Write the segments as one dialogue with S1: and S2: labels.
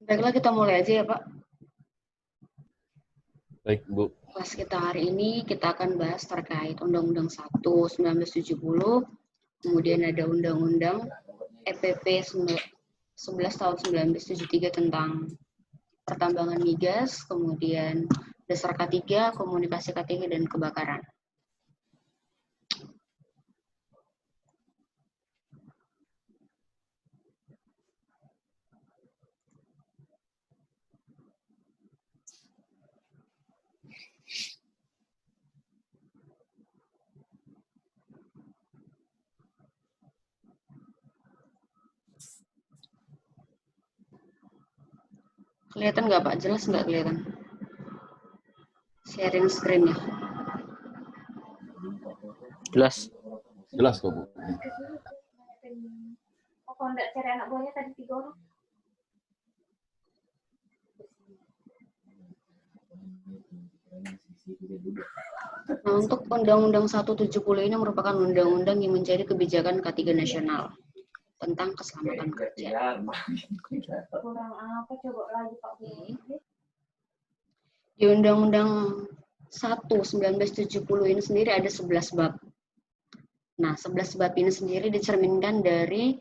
S1: Baiklah, kita mulai aja ya, Pak.
S2: Baik, Bu.
S1: Kelas kita hari ini kita akan bahas terkait Undang-Undang 1 1970, kemudian ada Undang-Undang EPP 11 tahun 1973 tentang pertambangan migas, kemudian Dasar K3, Komunikasi K3, dan Kebakaran. Kelihatan nggak, Pak? Jelas nggak kelihatan? Sharing screen ya.
S3: Jelas.
S2: Jelas kok, Bu.
S4: Oh, kalau enggak cari anak buahnya tadi 3 orang.
S1: Nah, untuk Undang-Undang 170 ini merupakan undang-undang yang menjadi kebijakan K3 nasional tentang keselamatan kerja.
S4: Kurang apa coba lagi Pak Bu?
S1: Di Undang-Undang 1 1970 ini sendiri ada 11 bab. Nah, 11 bab ini sendiri dicerminkan dari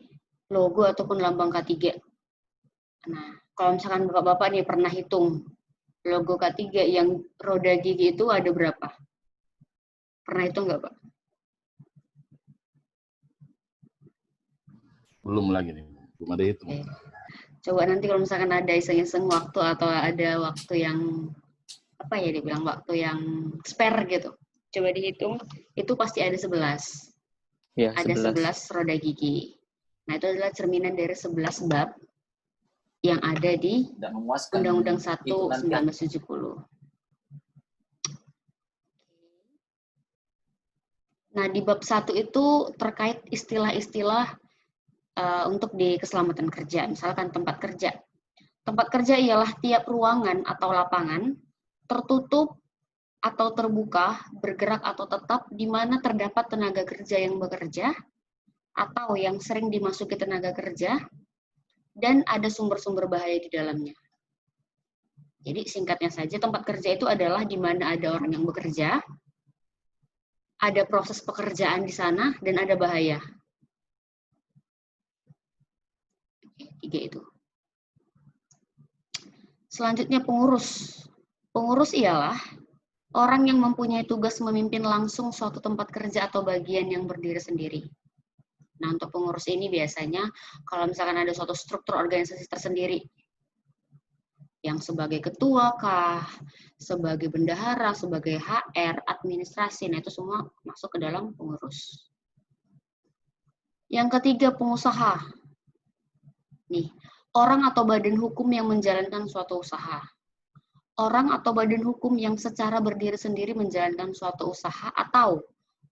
S1: logo ataupun lambang K3. Nah, kalau misalkan Bapak-Bapak nih pernah hitung logo K3 yang roda gigi itu ada berapa? Pernah hitung nggak, Pak?
S2: Belum lagi nih. Belum ada hitung.
S1: Oke. Coba nanti kalau misalkan ada iseng-iseng waktu atau ada waktu yang apa ya dibilang waktu yang spare gitu. Coba dihitung, itu pasti ada 11.
S3: Ya,
S1: Ada 11 roda gigi. Nah, itu adalah cerminan dari 11 bab yang ada di Undang-Undang 1 1970. Nah, di bab 1 itu terkait istilah-istilah untuk di keselamatan kerja, misalkan tempat kerja. Tempat kerja ialah tiap ruangan atau lapangan tertutup atau terbuka, bergerak atau tetap di mana terdapat tenaga kerja yang bekerja atau yang sering dimasuki tenaga kerja dan ada sumber-sumber bahaya di dalamnya. Jadi singkatnya saja, tempat kerja itu adalah di mana ada orang yang bekerja, ada proses pekerjaan di sana, dan ada bahaya. Oke, 3 itu. Selanjutnya pengurus. Pengurus ialah orang yang mempunyai tugas memimpin langsung suatu tempat kerja atau bagian yang berdiri sendiri. Nah, untuk pengurus ini biasanya kalau misalkan ada suatu struktur organisasi tersendiri, yang sebagai ketua kah, sebagai bendahara, sebagai HR, administrasi, nah itu semua masuk ke dalam pengurus. Yang ketiga, pengusaha. Nih, orang atau badan hukum yang menjalankan suatu usaha. Orang atau badan hukum yang secara berdiri sendiri menjalankan suatu usaha atau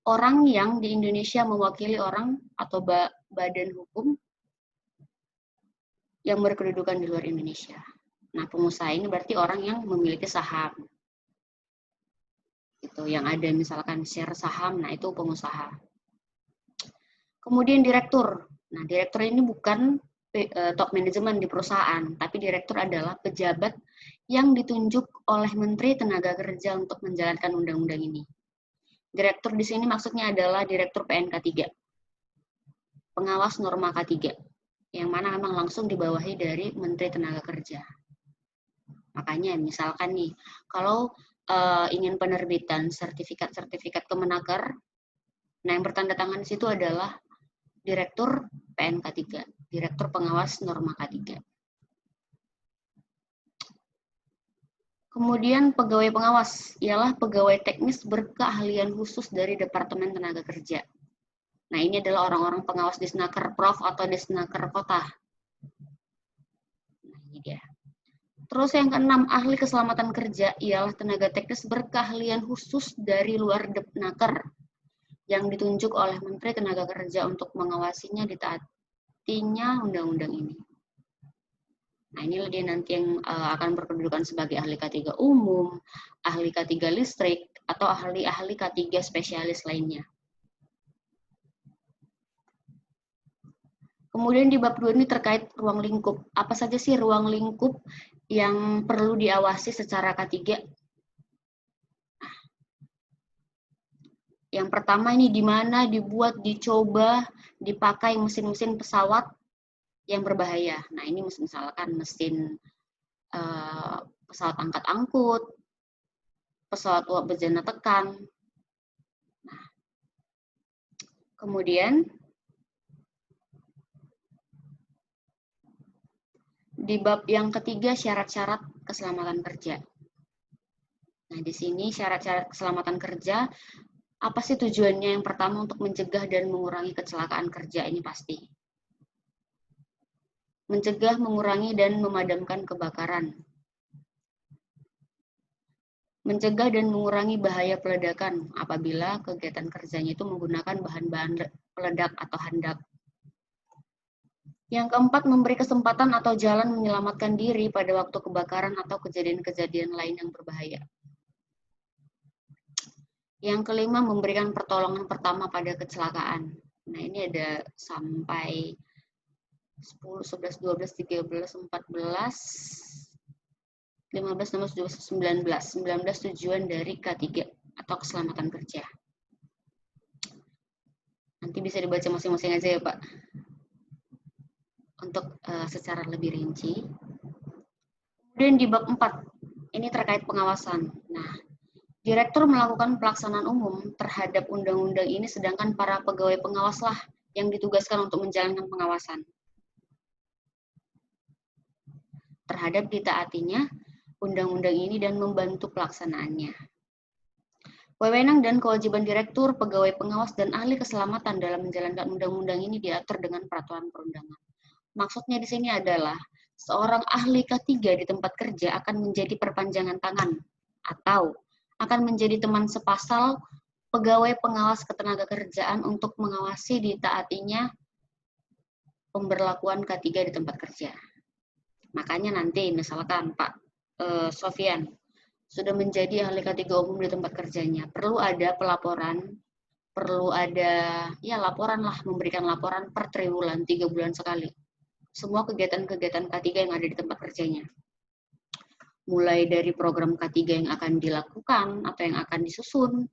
S1: orang yang di Indonesia mewakili orang atau badan hukum yang berkedudukan di luar Indonesia. Nah, pengusaha ini berarti orang yang memiliki saham. Itu yang ada misalkan share saham, nah itu pengusaha. Kemudian direktur. Nah, direktur ini bukan top manajemen di perusahaan, tapi direktur adalah pejabat yang ditunjuk oleh Menteri Tenaga Kerja untuk menjalankan undang-undang ini. Direktur di sini maksudnya adalah Direktur PNK 3, pengawas norma K3, yang mana memang langsung dibawahi dari Menteri Tenaga Kerja. Makanya misalkan nih, kalau ingin penerbitan sertifikat-sertifikat Kemenaker, nah yang bertanda tangan di situ adalah Direktur PNK 3, Direktur Pengawas Norma K3. Kemudian pegawai pengawas ialah pegawai teknis berkeahlian khusus dari Departemen Tenaga Kerja. Nah, ini adalah orang-orang pengawas Disnaker Prof atau Disnaker Kota. Nah, ini dia. Terus yang keenam, ahli keselamatan kerja ialah tenaga teknis berkeahlian khusus dari luar Depnaker yang ditunjuk oleh Menteri Tenaga Kerja untuk mengawasinya ditaatinya undang-undang ini. Nah, inilah dia nanti yang akan berkedudukan sebagai ahli K3 umum, ahli K3 listrik, atau ahli-ahli K3 spesialis lainnya. Kemudian di bab 2 ini terkait ruang lingkup. Apa saja sih ruang lingkup yang perlu diawasi secara K3? Yang pertama ini di mana dibuat, dicoba, dipakai mesin-mesin pesawat yang berbahaya. Nah, ini misalkan mesin pesawat angkat angkut, pesawat uap bejana tekan. Nah, kemudian di bab yang ketiga syarat-syarat keselamatan kerja. Nah, di sini syarat-syarat keselamatan kerja, apa sih tujuannya? Yang pertama untuk mencegah dan mengurangi kecelakaan kerja, ini pasti. Mencegah, mengurangi, dan memadamkan kebakaran. Mencegah dan mengurangi bahaya peledakan apabila kegiatan kerjanya itu menggunakan bahan-bahan peledak atau handak. Yang keempat, memberi kesempatan atau jalan menyelamatkan diri pada waktu kebakaran atau kejadian-kejadian lain yang berbahaya. Yang kelima, memberikan pertolongan pertama pada kecelakaan. Nah, ini ada sampai 10, 11, 12, 13, 14, 15, 16, 17, 19 tujuan dari K3 atau keselamatan kerja. Nanti bisa dibaca masing-masing aja ya, Pak. Untuk secara lebih rinci. Kemudian di bab 4, ini terkait pengawasan. Nah, Direktur melakukan pelaksanaan umum terhadap undang-undang ini, sedangkan para pegawai pengawaslah yang ditugaskan untuk menjalankan pengawasan terhadap ditaatinya undang-undang ini dan membantu pelaksanaannya. Wewenang dan kewajiban direktur, pegawai pengawas, dan ahli keselamatan dalam menjalankan undang-undang ini diatur dengan peraturan perundangan. Maksudnya di sini adalah seorang ahli K3 di tempat kerja akan menjadi perpanjangan tangan atau akan menjadi teman sepasal pegawai pengawas ketenagakerjaan untuk mengawasi ditaatinya pemberlakuan K3 di tempat kerja. Makanya nanti misalkan Pak Sofian sudah menjadi ahli K3 umum di tempat kerjanya, perlu ada pelaporan, perlu ada ya laporan lah, memberikan laporan per triwulan, 3 bulan sekali. Semua kegiatan-kegiatan K3 yang ada di tempat kerjanya. Mulai dari program K3 yang akan dilakukan atau yang akan disusun,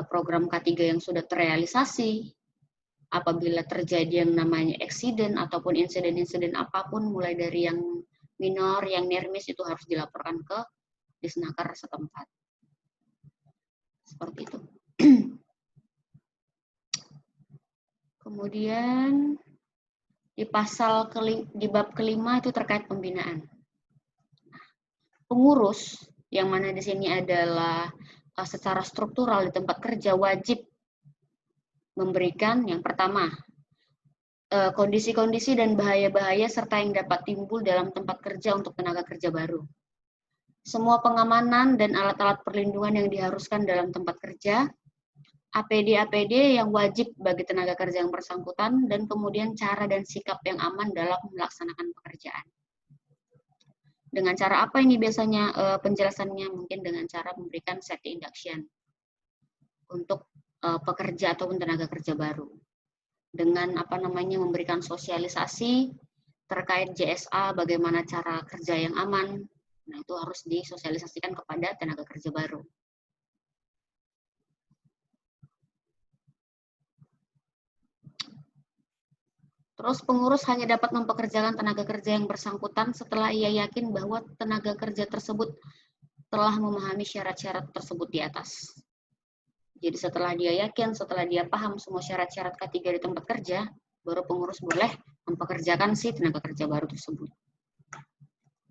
S1: program K3 yang sudah terrealisasi, apabila terjadi yang namanya eksiden ataupun insiden-insiden apapun, mulai dari yang minor, yang nermis, itu harus dilaporkan ke Disnaker setempat. Seperti itu. Kemudian di bab kelima itu terkait pembinaan. Pengurus yang mana di sini adalah secara struktural di tempat kerja wajib memberikan yang pertama kondisi-kondisi dan bahaya-bahaya serta yang dapat timbul dalam tempat kerja untuk tenaga kerja baru. Semua pengamanan dan alat-alat perlindungan yang diharuskan dalam tempat kerja, APD-APD yang wajib bagi tenaga kerja yang bersangkutan, dan kemudian cara dan sikap yang aman dalam melaksanakan pekerjaan. Dengan cara apa ini biasanya penjelasannya? Mungkin dengan cara memberikan safety induction untuk pekerja ataupun tenaga kerja baru. Dengan memberikan sosialisasi terkait JSA, bagaimana cara kerja yang aman. Nah, itu harus disosialisasikan kepada tenaga kerja baru. Terus pengurus hanya dapat mempekerjakan tenaga kerja yang bersangkutan setelah ia yakin bahwa tenaga kerja tersebut telah memahami syarat-syarat tersebut di atas. Jadi setelah dia yakin, setelah dia paham semua syarat-syarat K3 di tempat kerja, baru pengurus boleh mempekerjakan si tenaga kerja baru tersebut.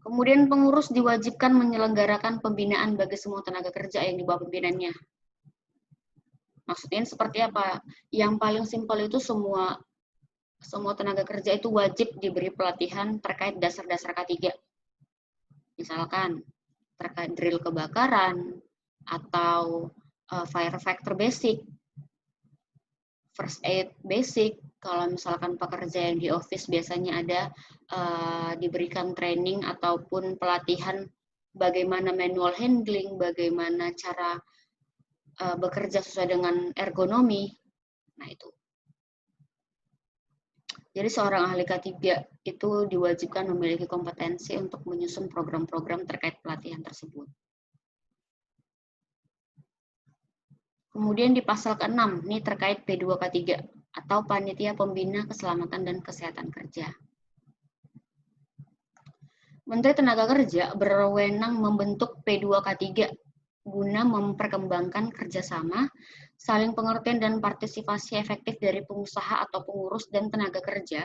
S1: Kemudian pengurus diwajibkan menyelenggarakan pembinaan bagi semua tenaga kerja yang di bawah pimpinannya. Maksudnya seperti apa? Yang paling simpel itu semua tenaga kerja itu wajib diberi pelatihan terkait dasar-dasar K3. Misalkan terkait drill kebakaran atau fire factor basic, first aid basic. Kalau misalkan pekerja yang di office biasanya ada diberikan training ataupun pelatihan bagaimana manual handling, bagaimana cara bekerja sesuai dengan ergonomi. Nah, itu. Jadi seorang ahli K3 itu diwajibkan memiliki kompetensi untuk menyusun program-program terkait pelatihan tersebut. Kemudian di pasal ke-6, ini terkait P2K3 atau Panitia Pembina Keselamatan dan Kesehatan Kerja. Menteri Tenaga Kerja berwenang membentuk P2K3 guna memperkembangkan kerjasama, saling pengertian dan partisipasi efektif dari pengusaha atau pengurus dan tenaga kerja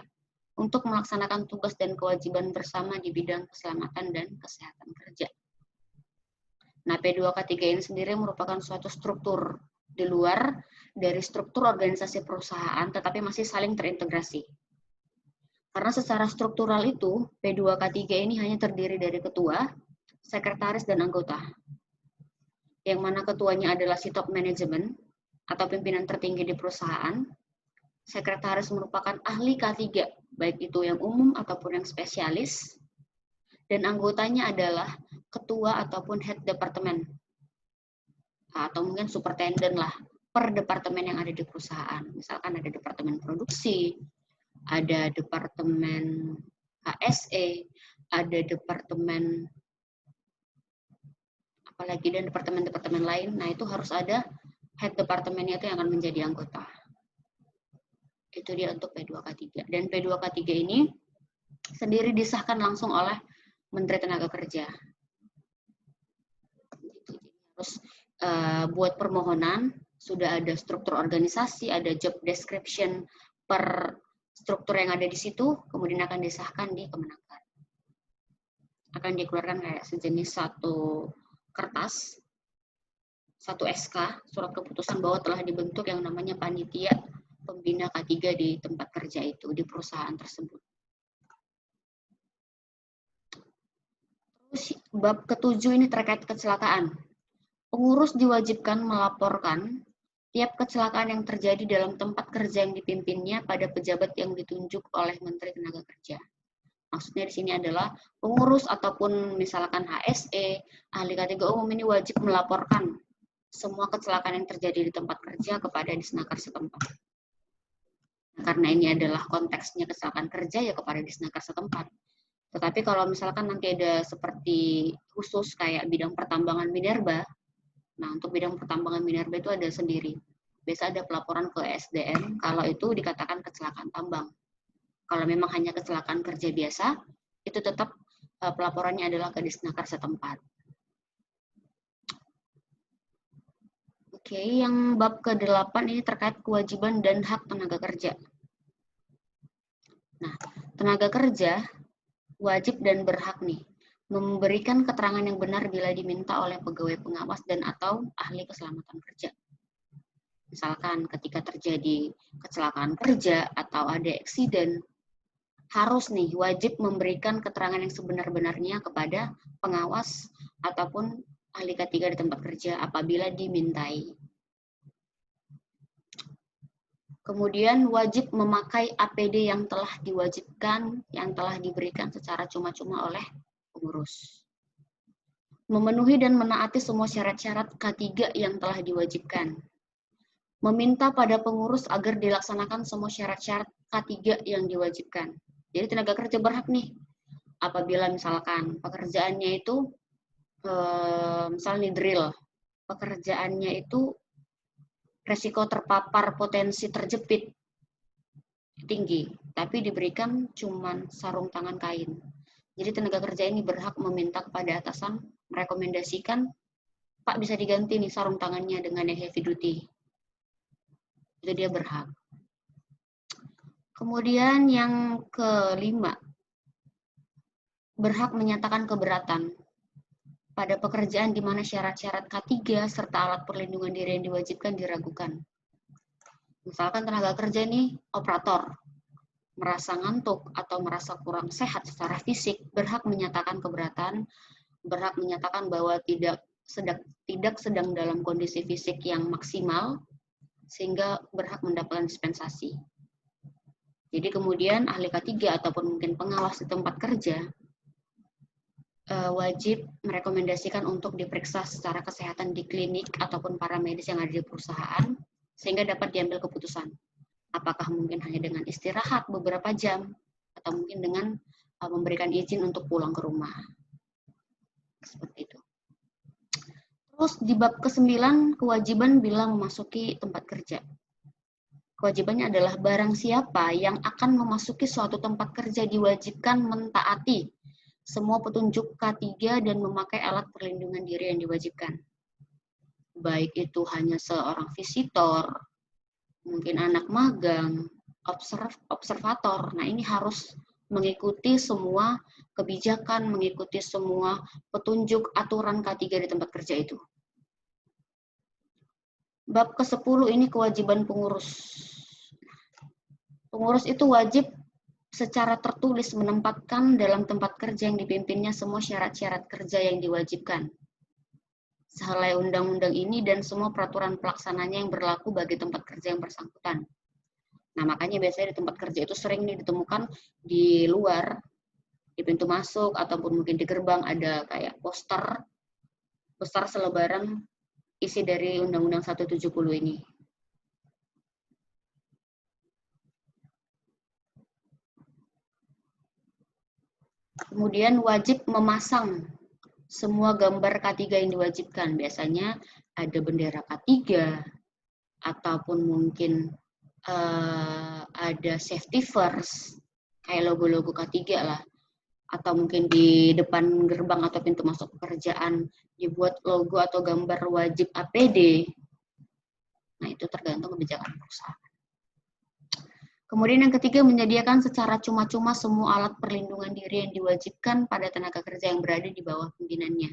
S1: untuk melaksanakan tugas dan kewajiban bersama di bidang keselamatan dan kesehatan kerja. Nah, P2K3 ini sendiri merupakan suatu struktur di luar dari struktur organisasi perusahaan, tetapi masih saling terintegrasi. Karena secara struktural itu, P2K3 ini hanya terdiri dari ketua, sekretaris, dan anggota. Yang mana ketuanya adalah si top management atau pimpinan tertinggi di perusahaan. Sekretaris merupakan ahli K3, baik itu yang umum ataupun yang spesialis. Dan anggotanya adalah ketua ataupun head departemen. Atau mungkin superintendent lah, per departemen yang ada di perusahaan. Misalkan ada departemen produksi, ada departemen HSE, ada departemen apalagi dan departemen-departemen lain. Nah, itu harus ada head departemennya itu yang akan menjadi anggota. Itu dia untuk P2K3. Dan P2K3 ini sendiri disahkan langsung oleh Menteri Tenaga Kerja. Terus buat permohonan sudah ada struktur organisasi, ada job description per struktur yang ada di situ, kemudian akan disahkan di Kemenaker. Akan dikeluarkan kayak sejenis satu kertas, satu SK, surat keputusan bahwa telah dibentuk yang namanya Panitia Pembina K3 di tempat kerja itu, di perusahaan tersebut. Terus bab ke-7 ini terkait kecelakaan. Pengurus diwajibkan melaporkan tiap kecelakaan yang terjadi dalam tempat kerja yang dipimpinnya pada pejabat yang ditunjuk oleh Menteri Tenaga Kerja. Maksudnya di sini adalah pengurus ataupun misalkan HSE, ahli K3 umum ini wajib melaporkan semua kecelakaan yang terjadi di tempat kerja kepada Disnaker setempat. Nah, karena ini adalah konteksnya kecelakaan kerja ya kepada Disnaker setempat. Tetapi kalau misalkan nanti ada seperti khusus kayak bidang pertambangan minerba, nah, untuk bidang pertambangan minerba itu ada sendiri. Biasa ada pelaporan ke SDM kalau itu dikatakan kecelakaan tambang. Kalau memang hanya kecelakaan kerja biasa, itu tetap pelaporannya adalah ke Disnaker setempat. Oke, yang bab ke-8 ini terkait kewajiban dan hak tenaga kerja. Nah, tenaga kerja wajib dan berhak nih memberikan keterangan yang benar bila diminta oleh pegawai pengawas dan atau ahli keselamatan kerja. Misalkan ketika terjadi kecelakaan kerja atau ada eksiden, harus nih wajib memberikan keterangan yang sebenar-benarnya kepada pengawas ataupun ahli K3 di tempat kerja apabila dimintai. Kemudian wajib memakai APD yang telah diwajibkan, yang telah diberikan secara cuma-cuma oleh pengurus. Memenuhi dan menaati semua syarat-syarat K3 yang telah diwajibkan. Meminta pada pengurus agar dilaksanakan semua syarat-syarat K3 yang diwajibkan. Jadi tenaga kerja berhak nih, apabila misalkan pekerjaannya itu, misalnya drill, pekerjaannya itu resiko terpapar potensi terjepit tinggi, tapi diberikan cuman sarung tangan kain. Jadi tenaga kerja ini berhak meminta kepada atasan, merekomendasikan, Pak bisa diganti nih sarung tangannya dengan yang heavy duty. Itu dia berhak. Kemudian yang kelima, berhak menyatakan keberatan pada pekerjaan di mana syarat-syarat K3 serta alat perlindungan diri yang diwajibkan diragukan. Misalkan tenaga kerja ini operator, merasa ngantuk atau merasa kurang sehat secara fisik, berhak menyatakan keberatan, berhak menyatakan bahwa tidak sedang dalam kondisi fisik yang maksimal, sehingga berhak mendapatkan dispensasi. Jadi kemudian ahli K3 ataupun mungkin pengawas di tempat kerja wajib merekomendasikan untuk diperiksa secara kesehatan di klinik ataupun para medis yang ada di perusahaan, sehingga dapat diambil keputusan Apakah mungkin hanya dengan istirahat beberapa jam, atau mungkin dengan memberikan izin untuk pulang ke rumah. Seperti itu. Terus di bab ke-9, kewajiban bila memasuki tempat kerja. Kewajibannya adalah barang siapa yang akan memasuki suatu tempat kerja diwajibkan mentaati semua petunjuk K3 dan memakai alat perlindungan diri yang diwajibkan. Baik itu hanya seorang visitor, mungkin anak magang, observator. Nah, ini harus mengikuti semua kebijakan, mengikuti semua petunjuk aturan K3 di tempat kerja itu. Bab ke-10 ini kewajiban pengurus. Pengurus itu wajib secara tertulis menempatkan dalam tempat kerja yang dipimpinnya semua syarat-syarat kerja yang diwajibkan. Sehelai undang-undang ini dan semua peraturan pelaksananya yang berlaku bagi tempat kerja yang bersangkutan. Nah, makanya biasanya di tempat kerja itu sering nih ditemukan di luar, di pintu masuk, ataupun mungkin di gerbang ada kayak poster besar selebaran isi dari Undang-Undang 170 ini. Kemudian wajib memasang semua gambar K3 yang diwajibkan. Biasanya ada bendera K3, ataupun mungkin ada safety first, kayak logo-logo K3 lah. Atau mungkin di depan gerbang atau pintu masuk pekerjaan dibuat logo atau gambar wajib APD. Nah, itu tergantung kebijakan perusahaan. Kemudian yang ketiga, menyediakan secara cuma-cuma semua alat perlindungan diri yang diwajibkan pada tenaga kerja yang berada di bawah pimpinannya.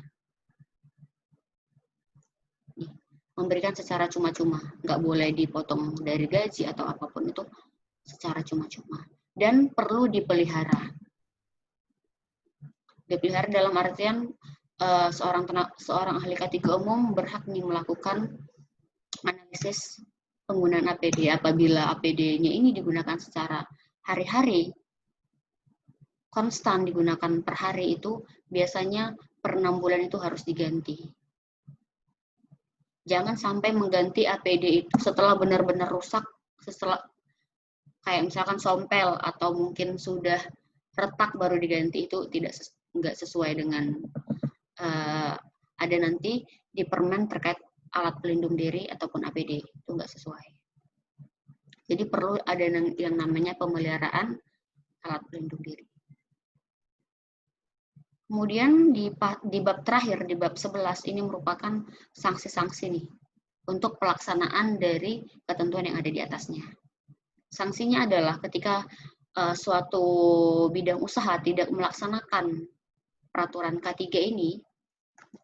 S1: Memberikan secara cuma-cuma, nggak boleh dipotong dari gaji atau apapun itu, secara cuma-cuma. Dan perlu dipelihara. Dipelihara dalam artian seorang ahli K3 umum berhak melakukan analisis penggunaan APD. Apabila APD-nya ini digunakan secara hari-hari, konstan digunakan per hari, itu biasanya per 6 bulan itu harus diganti. Jangan sampai mengganti APD itu setelah benar-benar rusak, setelah kayak misalkan sompel atau mungkin sudah retak baru diganti, itu nggak sesuai dengan ada nanti di permen terkait alat pelindung diri ataupun APD, itu nggak sesuai. Jadi perlu ada yang namanya pemeliharaan alat pelindung diri. Kemudian di bab terakhir, di bab 11, ini merupakan sanksi-sanksi nih untuk pelaksanaan dari ketentuan yang ada di atasnya. Sanksinya adalah ketika suatu bidang usaha tidak melaksanakan peraturan K3 ini,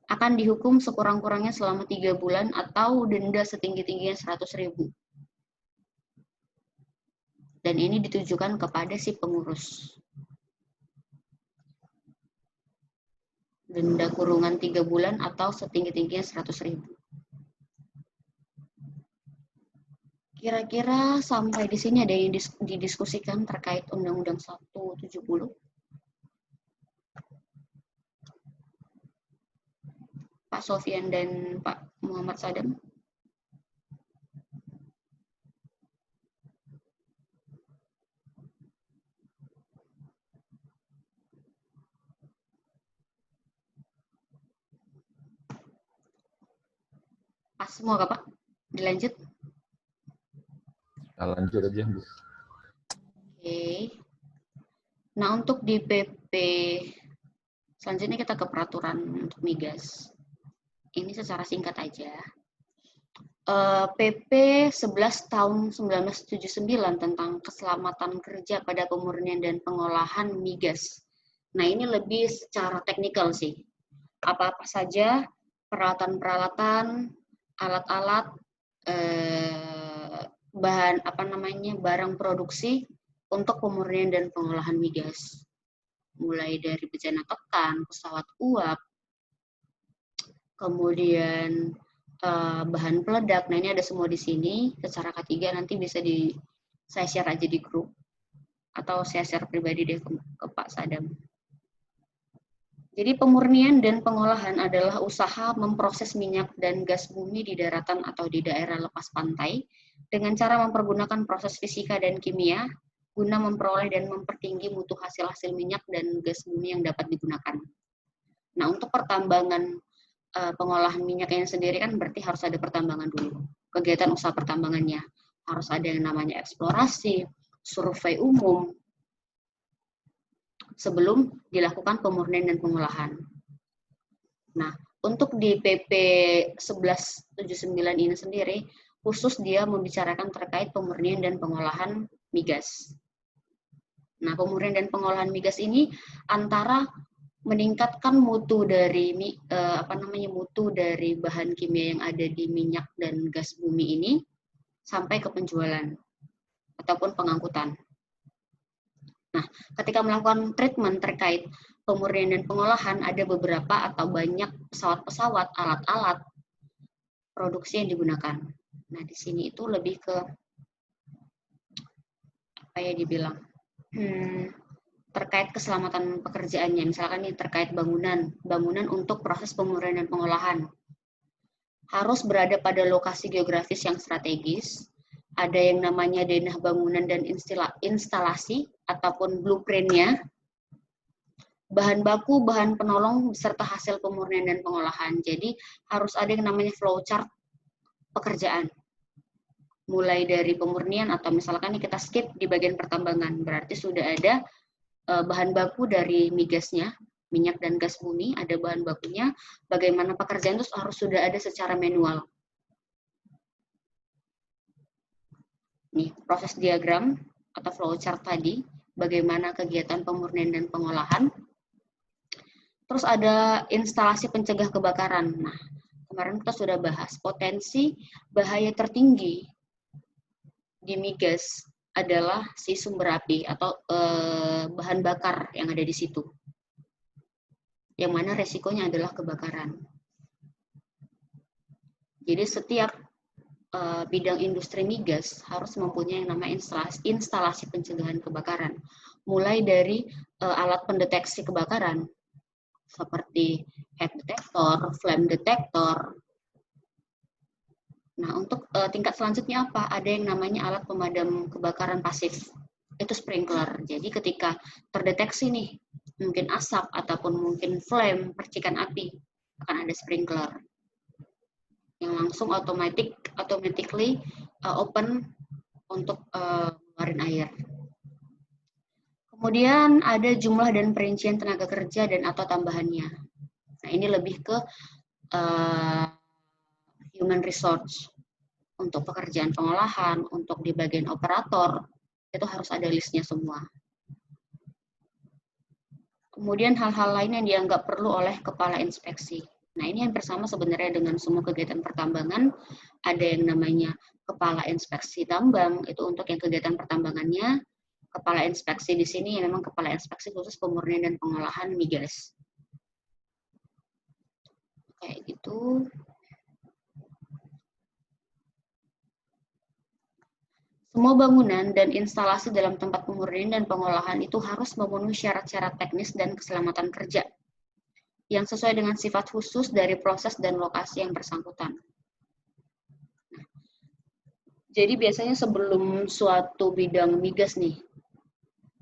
S1: akan dihukum sekurang-kurangnya selama 3 bulan atau denda setinggi-tingginya 100.000. Dan ini ditujukan kepada si pengurus. Denda kurungan 3 bulan atau setinggi-tingginya 100.000. Kira-kira sampai di sini ada yang didiskusikan terkait Undang-Undang 170. Pak Sofian dan Pak Muhammad Sadam. Pas semua Pak? Dilanjut?
S2: Nah, lanjut aja, Bu.
S1: Oke. Nah, untuk di PP, selanjutnya kita ke peraturan untuk migas. Ini secara singkat aja. PP 11 tahun 1979 tentang keselamatan kerja pada pemurnian dan pengolahan migas. Nah, ini lebih secara teknikal sih. Apa-apa saja peralatan-peralatan, alat-alat, barang produksi untuk pemurnian dan pengolahan migas. Mulai dari bejana tekan, pesawat uap, kemudian bahan peledak. Nah, ini ada semua di sini secara K3, nanti bisa saya share aja di grup atau saya share pribadi deh ke Pak Sadam. Jadi pemurnian dan pengolahan adalah usaha memproses minyak dan gas bumi di daratan atau di daerah lepas pantai dengan cara mempergunakan proses fisika dan kimia guna memperoleh dan mempertinggi mutu hasil-hasil minyak dan gas bumi yang dapat digunakan. Nah, untuk pertambangan pengolahan minyaknya sendiri kan berarti harus ada pertambangan dulu. Kegiatan usaha pertambangannya harus ada yang namanya eksplorasi, survei umum, sebelum dilakukan pemurnian dan pengolahan. Nah, untuk di PP 1179 ini sendiri, khusus dia membicarakan terkait pemurnian dan pengolahan migas. Nah, pemurnian dan pengolahan migas ini antara meningkatkan mutu dari mutu dari bahan kimia yang ada di minyak dan gas bumi ini sampai ke penjualan ataupun pengangkutan. Nah, ketika melakukan treatment terkait pemurnian dan pengolahan, ada beberapa atau banyak pesawat-pesawat, alat-alat produksi yang digunakan. Nah, di sini itu lebih ke apa ya dibilang terkait keselamatan pekerjaannya. Misalkan ini terkait bangunan untuk proses pemurnian dan pengolahan harus berada pada lokasi geografis yang strategis. Ada yang namanya denah bangunan dan instalasi ataupun blueprint-nya, bahan baku, bahan penolong, serta hasil pemurnian dan pengolahan. Jadi harus ada yang namanya flowchart pekerjaan. Mulai dari pemurnian atau misalkan kita skip di bagian pertambangan, berarti sudah ada bahan baku dari migasnya, minyak dan gas bumi, ada bahan bakunya, bagaimana pekerjaan itu harus sudah ada secara manual. Nih, proses diagram atau flowchart tadi, bagaimana kegiatan pemurnian dan pengolahan. Terus ada instalasi pencegah kebakaran. Nah, kemarin kita sudah bahas potensi bahaya tertinggi di migas adalah si sumber api atau bahan bakar yang ada di situ. Yang mana resikonya adalah kebakaran. Jadi setiap bidang industri migas harus mempunyai yang namanya instalasi pencegahan kebakaran. Mulai dari alat pendeteksi kebakaran, seperti head detector, flame detector. Nah, untuk tingkat selanjutnya apa? Ada yang namanya alat pemadam kebakaran pasif. Itu sprinkler. Jadi ketika terdeteksi nih, mungkin asap ataupun mungkin flame, percikan api, akan ada sprinkler yang langsung automatically open untuk mengeluarkan air. Kemudian ada jumlah dan perincian tenaga kerja dan atau tambahannya. Nah, ini lebih ke human resource. Untuk pekerjaan pengolahan, untuk di bagian operator, itu harus ada listnya semua. Kemudian hal-hal lain yang dianggap perlu oleh kepala inspeksi. Nah, ini yang bersama sebenarnya dengan semua kegiatan pertambangan. Ada yang namanya kepala inspeksi tambang, itu untuk yang kegiatan pertambangannya. Kepala inspeksi di sini memang kepala inspeksi khusus pemurnian dan pengolahan migas. Kayak gitu. Semua bangunan dan instalasi dalam tempat pemurnian dan pengolahan itu harus memenuhi syarat-syarat teknis dan keselamatan kerja yang sesuai dengan sifat khusus dari proses dan lokasi yang bersangkutan. Nah, jadi biasanya sebelum suatu bidang migas nih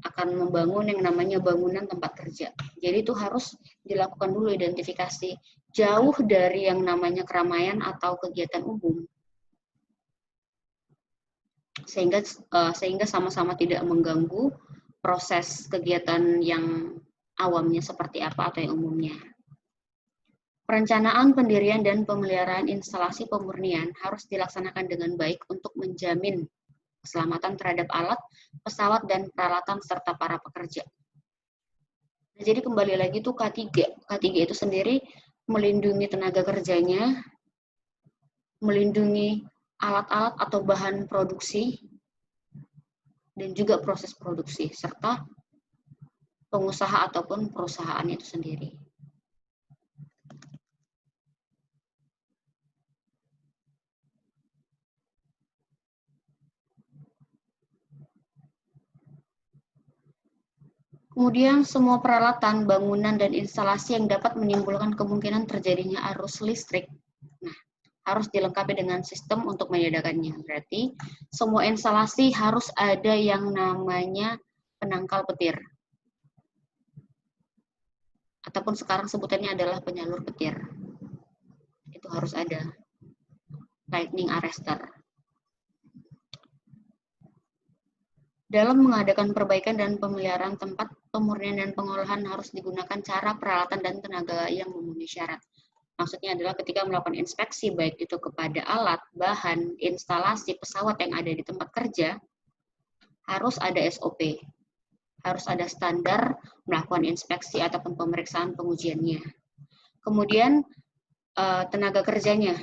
S1: akan membangun yang namanya bangunan tempat kerja. Jadi itu harus dilakukan dulu identifikasi jauh dari yang namanya keramaian atau kegiatan umum. Sehingga sama-sama tidak mengganggu proses kegiatan yang awamnya seperti apa atau yang umumnya. Perencanaan, pendirian, dan pemeliharaan instalasi pemurnian harus dilaksanakan dengan baik untuk menjamin keselamatan terhadap alat, pesawat, dan peralatan serta para pekerja. Nah, jadi kembali lagi tuh K3. K3 itu sendiri melindungi tenaga kerjanya, melindungi alat-alat atau bahan produksi, dan juga proses produksi, serta pengusaha ataupun perusahaan itu sendiri. Kemudian semua peralatan, bangunan, dan instalasi yang dapat menimbulkan kemungkinan terjadinya arus listrik, nah, harus dilengkapi dengan sistem untuk menyediakannya. Berarti semua instalasi harus ada yang namanya penangkal petir. Ataupun sekarang sebutannya adalah penyalur petir. Itu harus ada. Lightning arrestor. Dalam mengadakan perbaikan dan pemeliharaan tempat pemurnian dan pengolahan harus digunakan cara, peralatan, dan tenaga yang memenuhi syarat. Maksudnya adalah ketika melakukan inspeksi, baik itu kepada alat, bahan, instalasi, pesawat yang ada di tempat kerja, harus ada SOP. Harus ada standar melakukan inspeksi ataupun pemeriksaan pengujiannya. Kemudian tenaga kerjanya.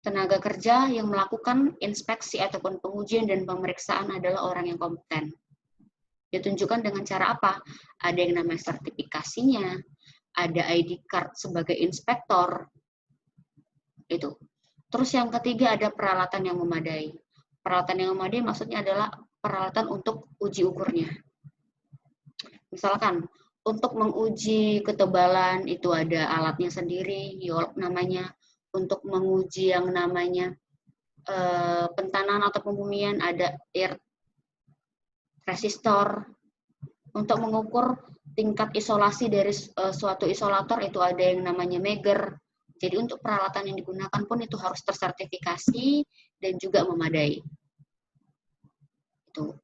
S1: Tenaga kerja yang melakukan inspeksi ataupun pengujian dan pemeriksaan adalah orang yang kompeten. Ditunjukkan dengan cara apa? Ada yang namanya sertifikasinya, ada ID card sebagai inspektor. Itu. Terus yang ketiga ada peralatan yang memadai. Peralatan yang memadai maksudnya adalah peralatan untuk uji ukurnya. Misalkan untuk menguji ketebalan itu ada alatnya sendiri, YOLK namanya. Untuk menguji yang namanya pentanan atau pembumian ada air resistor. Untuk mengukur tingkat isolasi dari suatu isolator itu ada yang namanya Megger. Jadi untuk peralatan yang digunakan pun itu harus tersertifikasi dan juga memadai. Itu.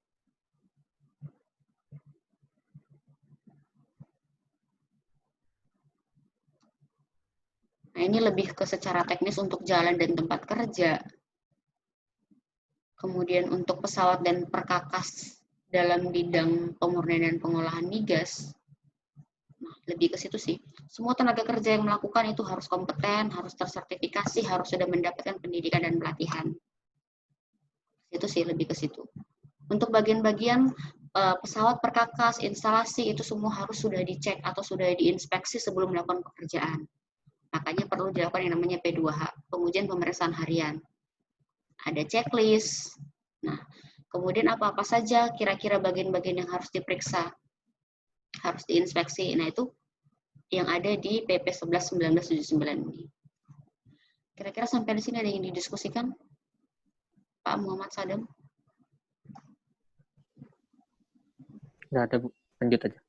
S1: Nah, ini lebih ke secara teknis untuk jalan dan tempat kerja. Kemudian untuk pesawat dan perkakas dalam bidang pemurnian dan pengolahan migas. Nah, lebih ke situ sih. Semua tenaga kerja yang melakukan itu harus kompeten, harus tersertifikasi, harus sudah mendapatkan pendidikan dan pelatihan. Itu sih lebih ke situ. Untuk bagian-bagian pesawat perkakas, instalasi itu semua harus sudah dicek atau sudah diinspeksi sebelum melakukan pekerjaan. Makanya perlu dilakukan yang namanya P2H, pengujian pemeriksaan harian. Ada checklist. Nah, kemudian apa-apa saja kira-kira bagian-bagian yang harus diperiksa, harus diinspeksi. Nah, itu yang ada di PP 11/1979 ini. Kira-kira sampai di sini ada yang didiskusikan? Pak Muhammad Sadam?
S3: Nggak ada, Bu. Lanjut aja.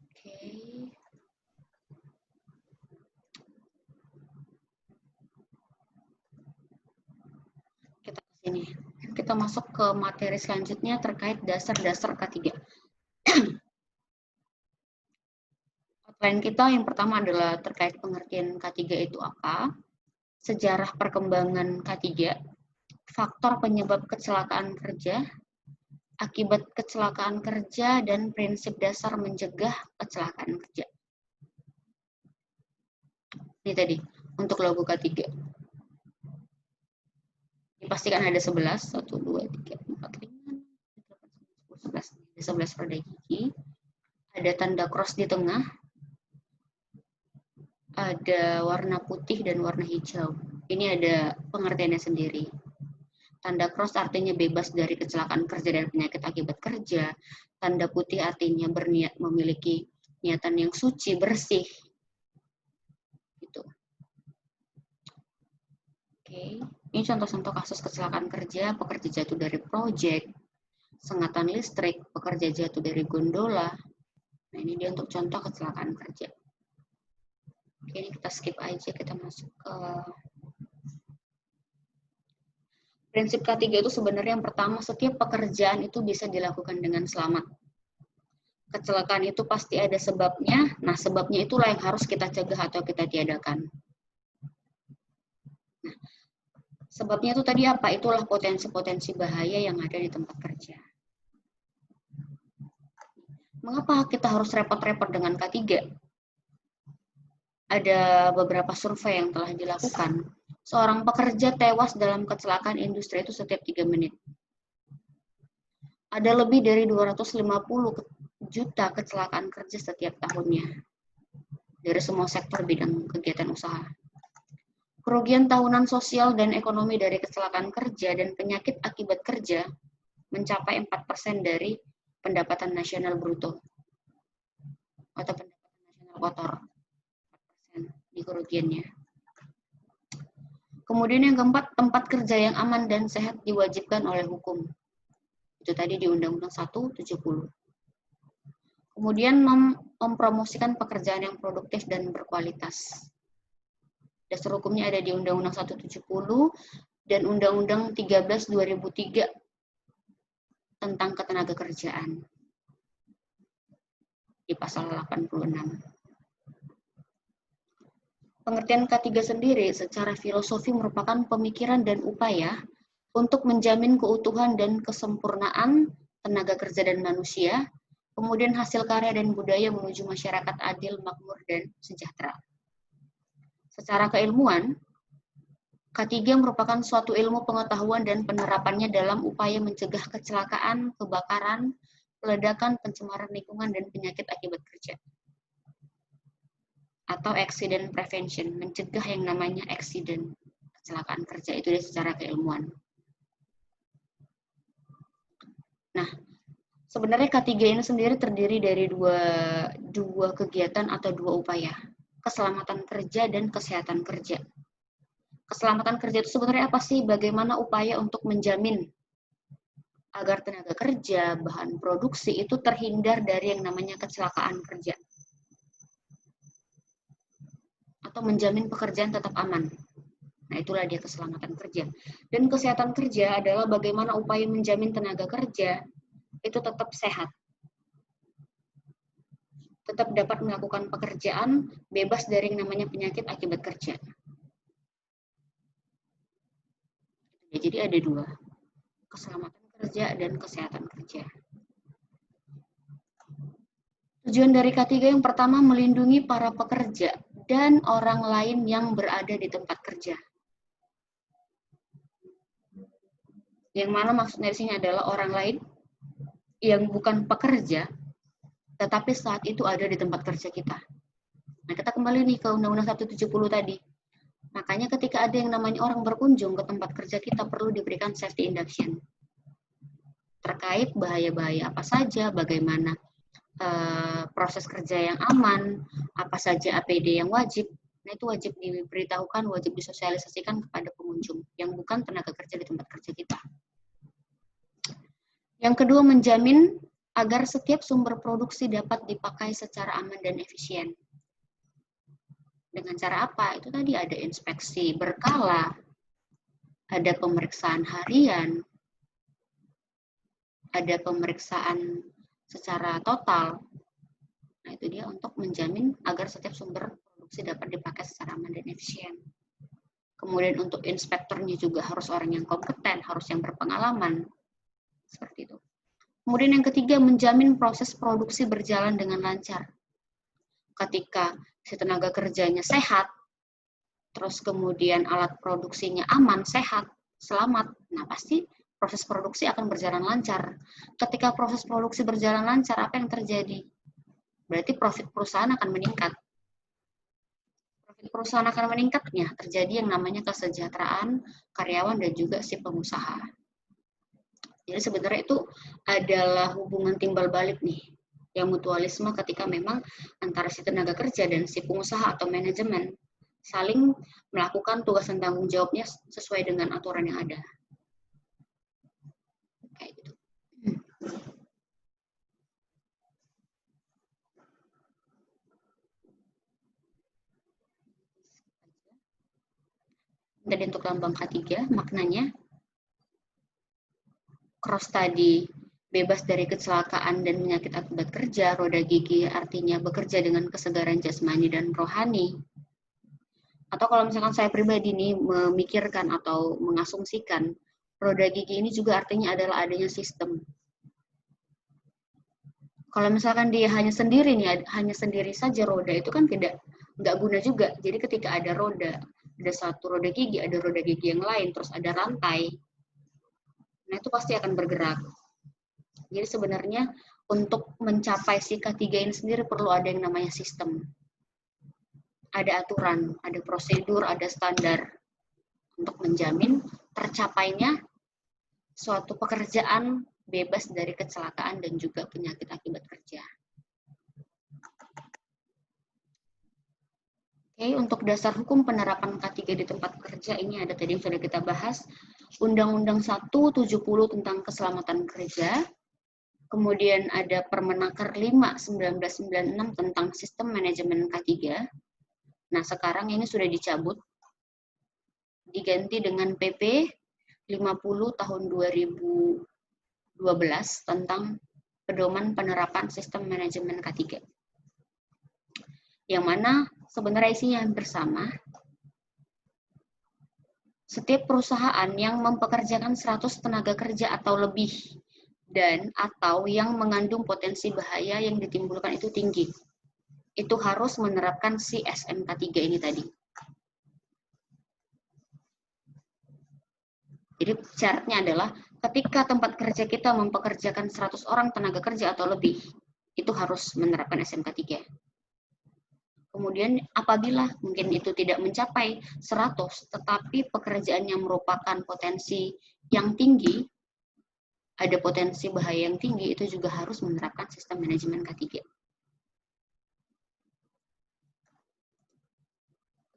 S1: Oke. Kita ke sini. Kita masuk ke materi selanjutnya terkait dasar-dasar K3. Outline kita yang pertama adalah terkait pengertian K3 itu apa, sejarah perkembangan K3, faktor penyebab kecelakaan kerja, akibat kecelakaan kerja, dan prinsip dasar mencegah kecelakaan kerja. Ini tadi, untuk logo K3. Dipastikan ada 11, 1, 2, 3, 4, 5, 6, 7, 8, 9, 10, 11. Ada 11 roda gigi. Ada tanda cross di tengah. Ada warna putih dan warna hijau. Ini ada pengertiannya sendiri. Tanda cross artinya bebas dari kecelakaan kerja dan penyakit akibat kerja. Tanda putih artinya berniat memiliki niatan yang suci, bersih. Gitu. Oke. Ini contoh-contoh kasus kecelakaan kerja, pekerja jatuh dari proyek, sengatan listrik, pekerja jatuh dari gondola. Nah, ini dia untuk contoh kecelakaan kerja. Oke, ini kita skip aja, kita masuk ke prinsip K3 itu sebenarnya yang pertama, setiap pekerjaan itu bisa dilakukan dengan selamat. Kecelakaan itu pasti ada sebabnya, nah sebabnya itulah yang harus kita cegah atau kita tiadakan. Nah, sebabnya itu tadi apa? Itulah potensi-potensi bahaya yang ada di tempat kerja. Mengapa kita harus repot-repot dengan K3? Ada beberapa survei yang telah dilakukan. Seorang pekerja tewas dalam kecelakaan industri itu setiap 3 menit. Ada lebih dari 250 juta kecelakaan kerja setiap tahunnya. Dari semua sektor bidang kegiatan usaha. Kerugian tahunan sosial dan ekonomi dari kecelakaan kerja dan penyakit akibat kerja mencapai 4% dari pendapatan nasional bruto atau pendapatan nasional kotor, 4% di kerugiannya. Kemudian yang keempat, tempat kerja yang aman dan sehat diwajibkan oleh hukum. Itu tadi di Undang-Undang 170. Kemudian mempromosikan pekerjaan yang produktif dan berkualitas. Dasar hukumnya ada di Undang-Undang 170 dan Undang-Undang 13 2003 tentang ketenagakerjaan di pasal 86. Pengertian K3 sendiri secara filosofi merupakan pemikiran dan upaya untuk menjamin keutuhan dan kesempurnaan tenaga kerja dan manusia, kemudian hasil karya dan budaya menuju masyarakat adil, makmur, dan sejahtera. Secara keilmuan, K3 merupakan suatu ilmu pengetahuan dan penerapannya dalam upaya mencegah kecelakaan, kebakaran, peledakan, pencemaran lingkungan, dan penyakit akibat kerja. Atau accident prevention, mencegah yang namanya accident, kecelakaan kerja, itu dia secara keilmuan. Nah, sebenarnya K3 ini sendiri terdiri dari dua kegiatan atau dua upaya, keselamatan kerja dan kesehatan kerja. Keselamatan kerja itu sebenarnya apa sih? Bagaimana upaya untuk menjamin agar tenaga kerja, bahan produksi itu terhindar dari yang namanya kecelakaan kerja. Atau menjamin pekerjaan tetap aman. Nah, itulah dia keselamatan kerja. Dan kesehatan kerja adalah bagaimana upaya menjamin tenaga kerja itu tetap sehat. Tetap dapat melakukan pekerjaan bebas dari yang namanya penyakit akibat kerja. Ya, jadi ada dua, keselamatan kerja dan kesehatan kerja. Tujuan dari K3 yang pertama melindungi para pekerja dan orang lain yang berada di tempat kerja. Yang mana maksudnya di sini adalah orang lain yang bukan pekerja, tetapi saat itu ada di tempat kerja kita. Nah, kita kembali nih ke Undang-Undang 170 tadi. Makanya ketika ada yang namanya orang berkunjung ke tempat kerja kita perlu diberikan safety induction. Terkait bahaya-bahaya apa saja, bagaimana proses kerja yang aman, apa saja APD yang wajib. Nah, itu wajib diberitahukan, wajib disosialisasikan kepada pengunjung yang bukan tenaga kerja di tempat kerja kita. Yang kedua, menjamin agar setiap sumber produksi dapat dipakai secara aman dan efisien. Dengan cara apa? Itu tadi ada inspeksi berkala, ada pemeriksaan harian, ada pemeriksaan secara total. Nah, itu dia untuk menjamin agar setiap sumber produksi dapat dipakai secara aman dan efisien. Kemudian untuk inspektornya juga harus orang yang kompeten, harus yang berpengalaman. Seperti itu. Kemudian yang ketiga, menjamin proses produksi berjalan dengan lancar. Ketika si tenaga kerjanya sehat, terus kemudian alat produksinya aman, sehat, selamat, nah pasti proses produksi akan berjalan lancar. Ketika proses produksi berjalan lancar, apa yang terjadi? Berarti profit perusahaan akan meningkat. Profit perusahaan akan meningkatnya, terjadi yang namanya kesejahteraan karyawan dan juga si pengusaha. Jadi sebenarnya itu adalah hubungan timbal balik nih, yang mutualisme ketika memang antara si tenaga kerja dan si pengusaha atau manajemen saling melakukan tugas dan tanggung jawabnya sesuai dengan aturan yang ada. Kayak gitu. Tadi untuk lambang K3, maknanya cross tadi bebas dari kecelakaan dan penyakit akibat kerja, roda gigi artinya bekerja dengan kesegaran jasmani dan rohani. Atau kalau misalkan saya pribadi nih memikirkan atau mengasumsikan, roda gigi ini juga artinya adalah adanya sistem. Kalau misalkan dia hanya sendiri nih, hanya sendiri saja roda itu kan nggak guna juga. Jadi ketika ada roda, ada satu roda gigi, ada roda gigi yang lain, terus ada rantai, nah itu pasti akan bergerak. Jadi sebenarnya untuk mencapai si K3 ini sendiri perlu ada yang namanya sistem. Ada aturan, ada prosedur, ada standar untuk menjamin tercapainya suatu pekerjaan bebas dari kecelakaan dan juga penyakit akibat kerja. Oke, untuk dasar hukum penerapan K3 di tempat kerja ini ada tadi yang sudah kita bahas. Undang-Undang 170 tentang keselamatan kerja. Kemudian ada Permenaker 5/1996 tentang sistem manajemen K3. Nah, sekarang ini sudah dicabut. Diganti dengan PP 50 tahun 2012 tentang pedoman penerapan sistem manajemen K3. Yang mana sebenarnya isinya hampir sama. Setiap perusahaan yang mempekerjakan 100 tenaga kerja atau lebih dan atau yang mengandung potensi bahaya yang ditimbulkan itu tinggi, itu harus menerapkan si SMK3 ini tadi. Jadi syaratnya adalah ketika tempat kerja kita mempekerjakan 100 orang tenaga kerja atau lebih, itu harus menerapkan SMK3. Kemudian apabila mungkin itu tidak mencapai 100, tetapi pekerjaan yang merupakan potensi yang tinggi, ada potensi bahaya yang tinggi, itu juga harus menerapkan sistem manajemen K3.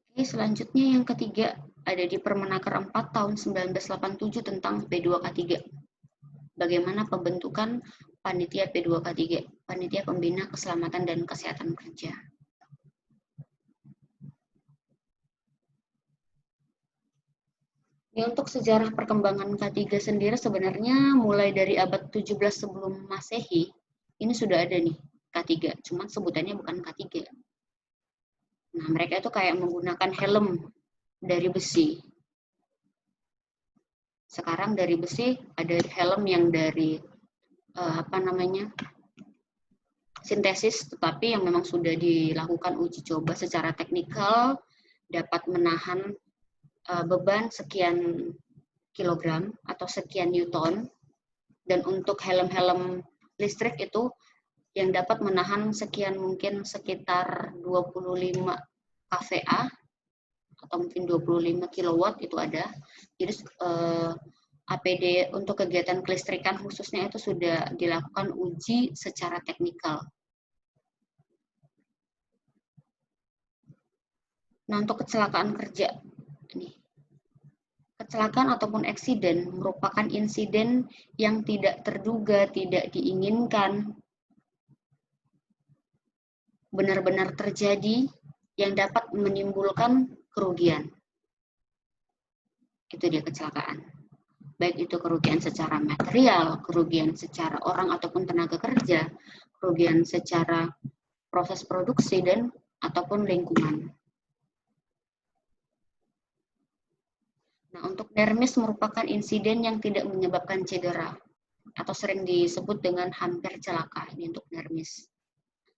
S1: Oke, selanjutnya yang ketiga, ada di Permenaker 4 tahun 1987 tentang P2K3. Bagaimana pembentukan panitia P2K3, panitia pembina keselamatan dan kesehatan kerja. Ya, untuk sejarah perkembangan K3 sendiri sebenarnya mulai dari abad 17 sebelum Masehi, ini sudah ada nih K3, cuman sebutannya bukan K3. Nah, mereka itu kayak menggunakan helm dari besi. Sekarang dari besi ada helm yang dari sintesis, tetapi yang memang sudah dilakukan uji coba secara teknikal, dapat menahan beban sekian kilogram atau sekian newton, dan untuk helm-helm listrik itu yang dapat menahan sekian mungkin sekitar 25 kVA atau mungkin 25 kilowatt itu ada. Jadi APD untuk kegiatan kelistrikan khususnya itu sudah dilakukan uji secara teknikal. Nah, untuk kecelakaan kerja ini. Kecelakaan ataupun eksiden merupakan insiden yang tidak terduga, tidak diinginkan, benar-benar terjadi yang dapat menimbulkan kerugian. Itu dia kecelakaan. Baik itu kerugian secara material, kerugian secara orang ataupun tenaga kerja, kerugian secara proses produksi dan ataupun lingkungan. Nah, untuk dermis merupakan insiden yang tidak menyebabkan cedera atau sering disebut dengan hampir celaka, ini untuk dermis.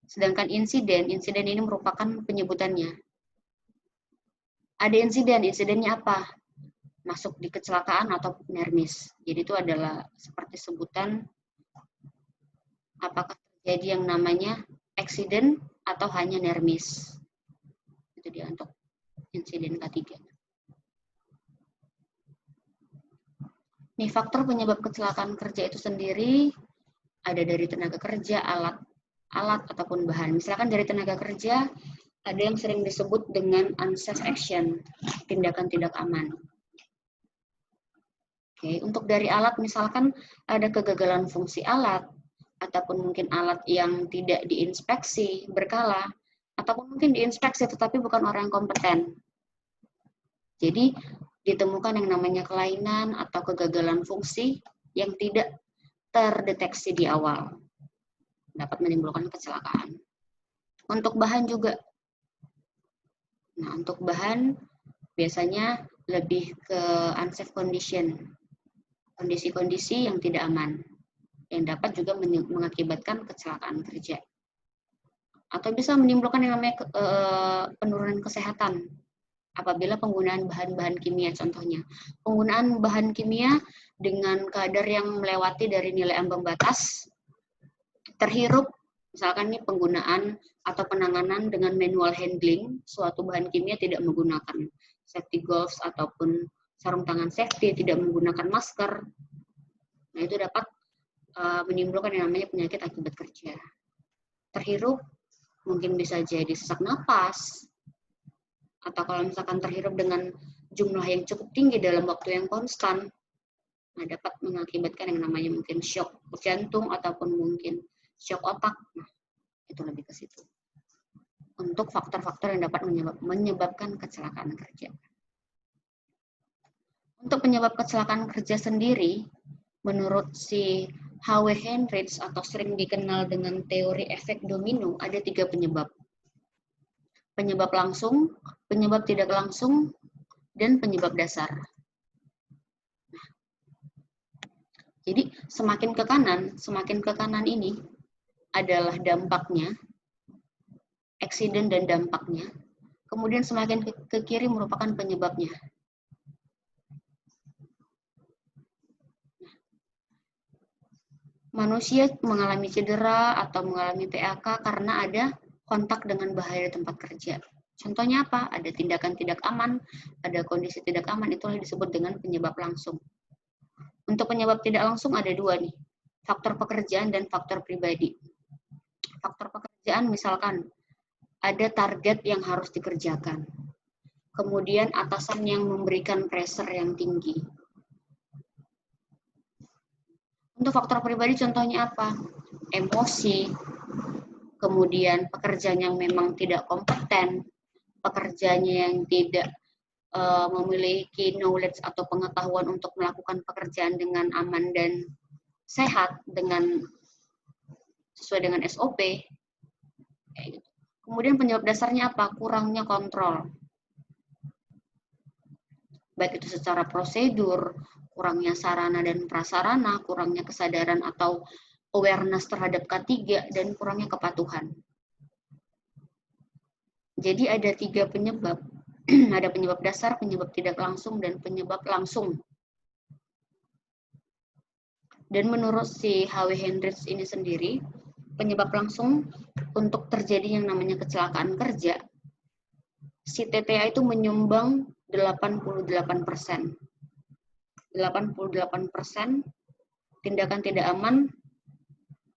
S1: Sedangkan insiden ini merupakan penyebutannya. Ada insidennya apa? Masuk di kecelakaan atau dermis. Jadi itu adalah seperti sebutan apakah terjadi yang namanya eksiden atau hanya dermis. Itu dia untuk insiden K3. Nih, faktor penyebab kecelakaan kerja itu sendiri ada dari tenaga kerja, alat ataupun bahan. Misalkan dari tenaga kerja, ada yang sering disebut dengan unsafe action, tindakan tidak aman. Oke, untuk dari alat misalkan ada kegagalan fungsi alat, ataupun mungkin alat yang tidak diinspeksi berkala, ataupun mungkin diinspeksi tetapi bukan orang yang kompeten. Jadi, ditemukan yang namanya kelainan atau kegagalan fungsi yang tidak terdeteksi di awal. Dapat menimbulkan kecelakaan. Untuk bahan juga. Nah, untuk bahan biasanya lebih ke unsafe condition. Kondisi-kondisi yang tidak aman. Yang dapat juga mengakibatkan kecelakaan kerja. Atau bisa menimbulkan yang namanya penurunan kesehatan. Apabila penggunaan bahan-bahan kimia, contohnya penggunaan bahan kimia dengan kadar yang melewati dari nilai ambang batas, terhirup, misalkan ini penggunaan atau penanganan dengan manual handling, suatu bahan kimia tidak menggunakan safety gloves ataupun sarung tangan safety, tidak menggunakan masker, nah itu dapat menimbulkan yang namanya penyakit akibat kerja. Terhirup, mungkin bisa jadi sesak napas, atau kalau misalkan terhirup dengan jumlah yang cukup tinggi dalam waktu yang konstan, nah dapat mengakibatkan yang namanya mungkin shock jantung ataupun mungkin shock otak. Nah, itu lebih ke situ. Untuk faktor-faktor yang dapat menyebabkan kecelakaan kerja. Untuk penyebab kecelakaan kerja sendiri, menurut si H.W. Hendricks atau sering dikenal dengan teori efek domino, ada 3 penyebab. Penyebab langsung, penyebab tidak langsung, dan penyebab dasar. Nah, jadi semakin ke kanan ini adalah dampaknya, eksiden dan dampaknya. Kemudian semakin ke kiri merupakan penyebabnya. Manusia mengalami cedera atau mengalami PAK karena ada kontak dengan bahaya di tempat kerja. Contohnya apa? Ada tindakan tidak aman, ada kondisi tidak aman, itulah disebut dengan penyebab langsung. Untuk penyebab tidak langsung ada 2 nih, faktor pekerjaan dan faktor pribadi. Faktor pekerjaan misalkan ada target yang harus dikerjakan, kemudian atasan yang memberikan pressure yang tinggi. Untuk faktor pribadi contohnya apa? Emosi, kemudian pekerjaan yang memang tidak kompeten, pekerjaannya yang tidak memiliki knowledge atau pengetahuan untuk melakukan pekerjaan dengan aman dan sehat, sesuai dengan SOP. Kemudian penyebab dasarnya apa? Kurangnya kontrol. Baik itu secara prosedur, kurangnya sarana dan prasarana, kurangnya kesadaran atau awareness terhadap K3, dan kurangnya kepatuhan. Jadi ada 3 penyebab. Ada penyebab dasar, penyebab tidak langsung, dan penyebab langsung. Dan menurut si H.W. Hendricks ini sendiri, penyebab langsung untuk terjadi yang namanya kecelakaan kerja, si TTA itu menyumbang 88%. 88% tindakan tidak aman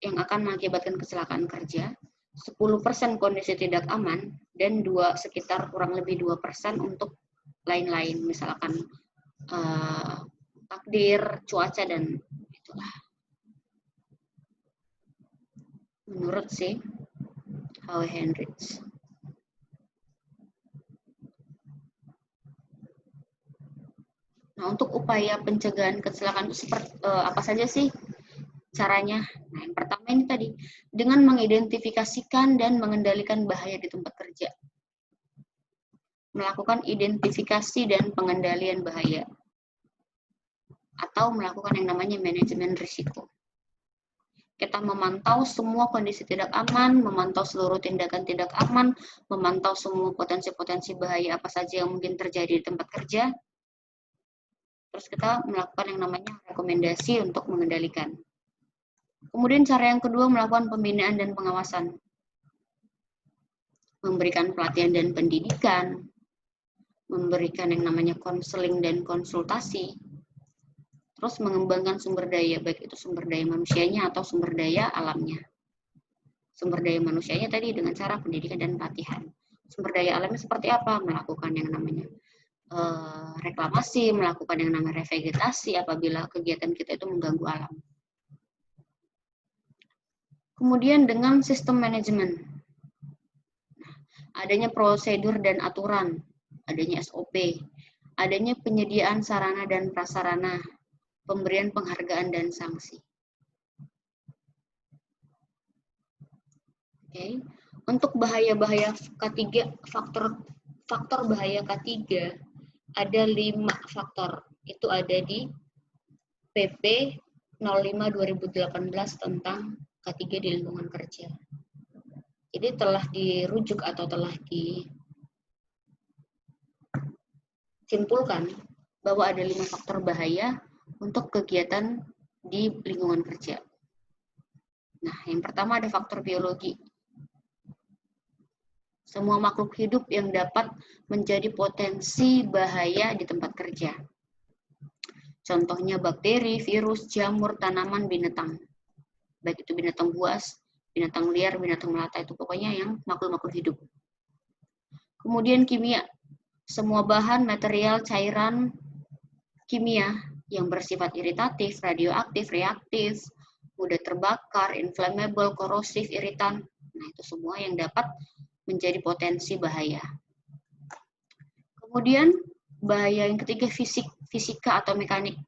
S1: yang akan mengakibatkan kecelakaan kerja, 10% kondisi tidak aman, dan sekitar kurang lebih 2% untuk lain-lain, misalkan takdir, cuaca, dan itulah. Menurut si H.W. Hendricks. Nah, untuk upaya pencegahan kecelakaan itu seperti apa saja sih caranya? Nah, yang pertama ini tadi, dengan mengidentifikasikan dan mengendalikan bahaya di tempat kerja. Melakukan identifikasi dan pengendalian bahaya. Atau melakukan yang namanya manajemen risiko. Kita memantau semua kondisi tidak aman, memantau seluruh tindakan tidak aman, memantau semua potensi-potensi bahaya apa saja yang mungkin terjadi di tempat kerja. Terus kita melakukan yang namanya rekomendasi untuk mengendalikan. Kemudian cara yang kedua, melakukan pembinaan dan pengawasan. Memberikan pelatihan dan pendidikan, memberikan yang namanya konseling dan konsultasi, terus mengembangkan sumber daya, baik itu sumber daya manusianya atau sumber daya alamnya. Sumber daya manusianya tadi dengan cara pendidikan dan pelatihan. Sumber daya alamnya seperti apa? Melakukan yang namanya reklamasi, melakukan yang namanya revegetasi apabila kegiatan kita itu mengganggu alam. Kemudian dengan sistem manajemen, adanya prosedur dan aturan, adanya SOP, adanya penyediaan sarana dan prasarana, pemberian penghargaan dan sanksi. Oke. Untuk bahaya-bahaya K3, faktor bahaya K3 ada 5 faktor. Itu ada di PP 05/2018 tentang K3 di lingkungan kerja. Jadi telah dirujuk atau telah disimpulkan bahwa ada 5 faktor bahaya untuk kegiatan di lingkungan kerja. Nah, yang pertama ada faktor biologi. Semua makhluk hidup yang dapat menjadi potensi bahaya di tempat kerja. Contohnya bakteri, virus, jamur, tanaman, binatang. Baik itu binatang buas, binatang liar, binatang melata, itu pokoknya yang makhluk-makhluk hidup. Kemudian kimia. semua bahan, material, cairan, kimia yang bersifat iritatif, radioaktif, reaktif, mudah terbakar, inflammable, korosif, iritan. Nah, itu semua yang dapat menjadi potensi bahaya. Kemudian, bahaya yang ketiga fisika atau mekanik.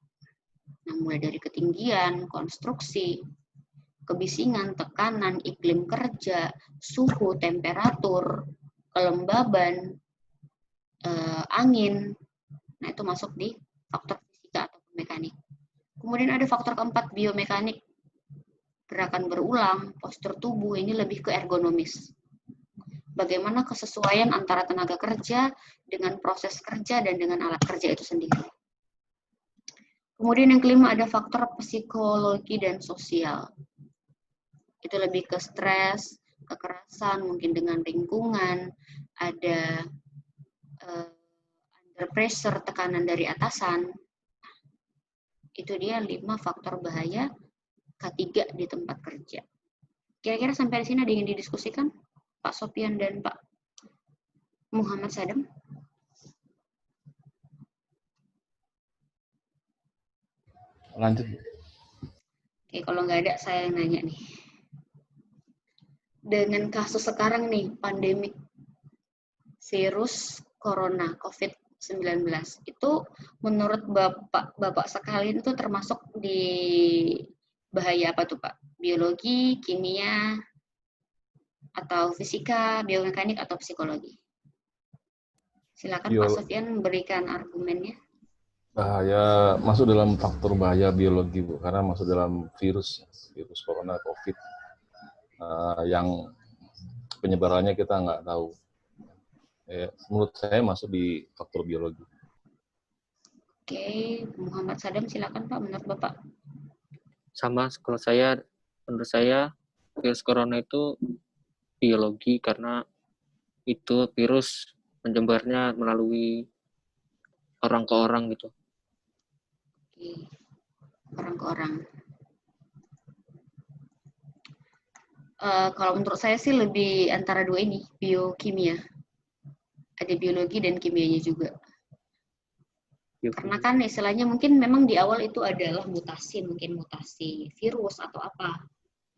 S1: Nah, mulai dari ketinggian, konstruksi, kebisingan, tekanan, iklim kerja, suhu, temperatur, kelembaban, angin. Nah, itu masuk di faktor fisika atau mekanik. Kemudian ada faktor keempat, biomekanik. Gerakan berulang, postur tubuh, ini lebih ke ergonomis. Bagaimana kesesuaian antara tenaga kerja dengan proses kerja dan dengan alat kerja itu sendiri. Kemudian yang kelima ada faktor psikologi dan sosial. Itu lebih ke stres, kekerasan, mungkin dengan lingkungan, ada under pressure, tekanan dari atasan. Itu dia 5 faktor bahaya K3 di tempat kerja. Kira-kira sampai di sini ada yang didiskusikan? Pak Sopian dan Pak Muhammad Sadam?
S2: Lanjut.
S1: Oke, kalau nggak ada, saya yang nanya nih. Dengan kasus sekarang nih, pandemik virus corona, COVID-19, itu menurut Bapak sekalian itu termasuk di bahaya apa tuh Pak? Biologi, kimia, atau fisika, biomekanik, atau psikologi? Silakan Pak Sofian memberikan argumennya.
S2: Bahaya masuk dalam faktor bahaya biologi, Bu, karena masuk dalam virus corona, COVID, yang penyebarannya kita nggak tahu. Menurut saya masuk di faktor biologi.
S1: Oke, Muhammad Sadam silakan Pak, menurut Bapak.
S3: Sama, kalau menurut saya virus corona itu biologi karena itu virus menyebarnya melalui orang ke orang gitu.
S1: Oke, orang ke orang. Kalau menurut saya sih lebih antara dua ini, biokimia. Ada biologi dan kimianya juga. Karena kan istilahnya mungkin memang di awal itu adalah mungkin mutasi virus atau apa.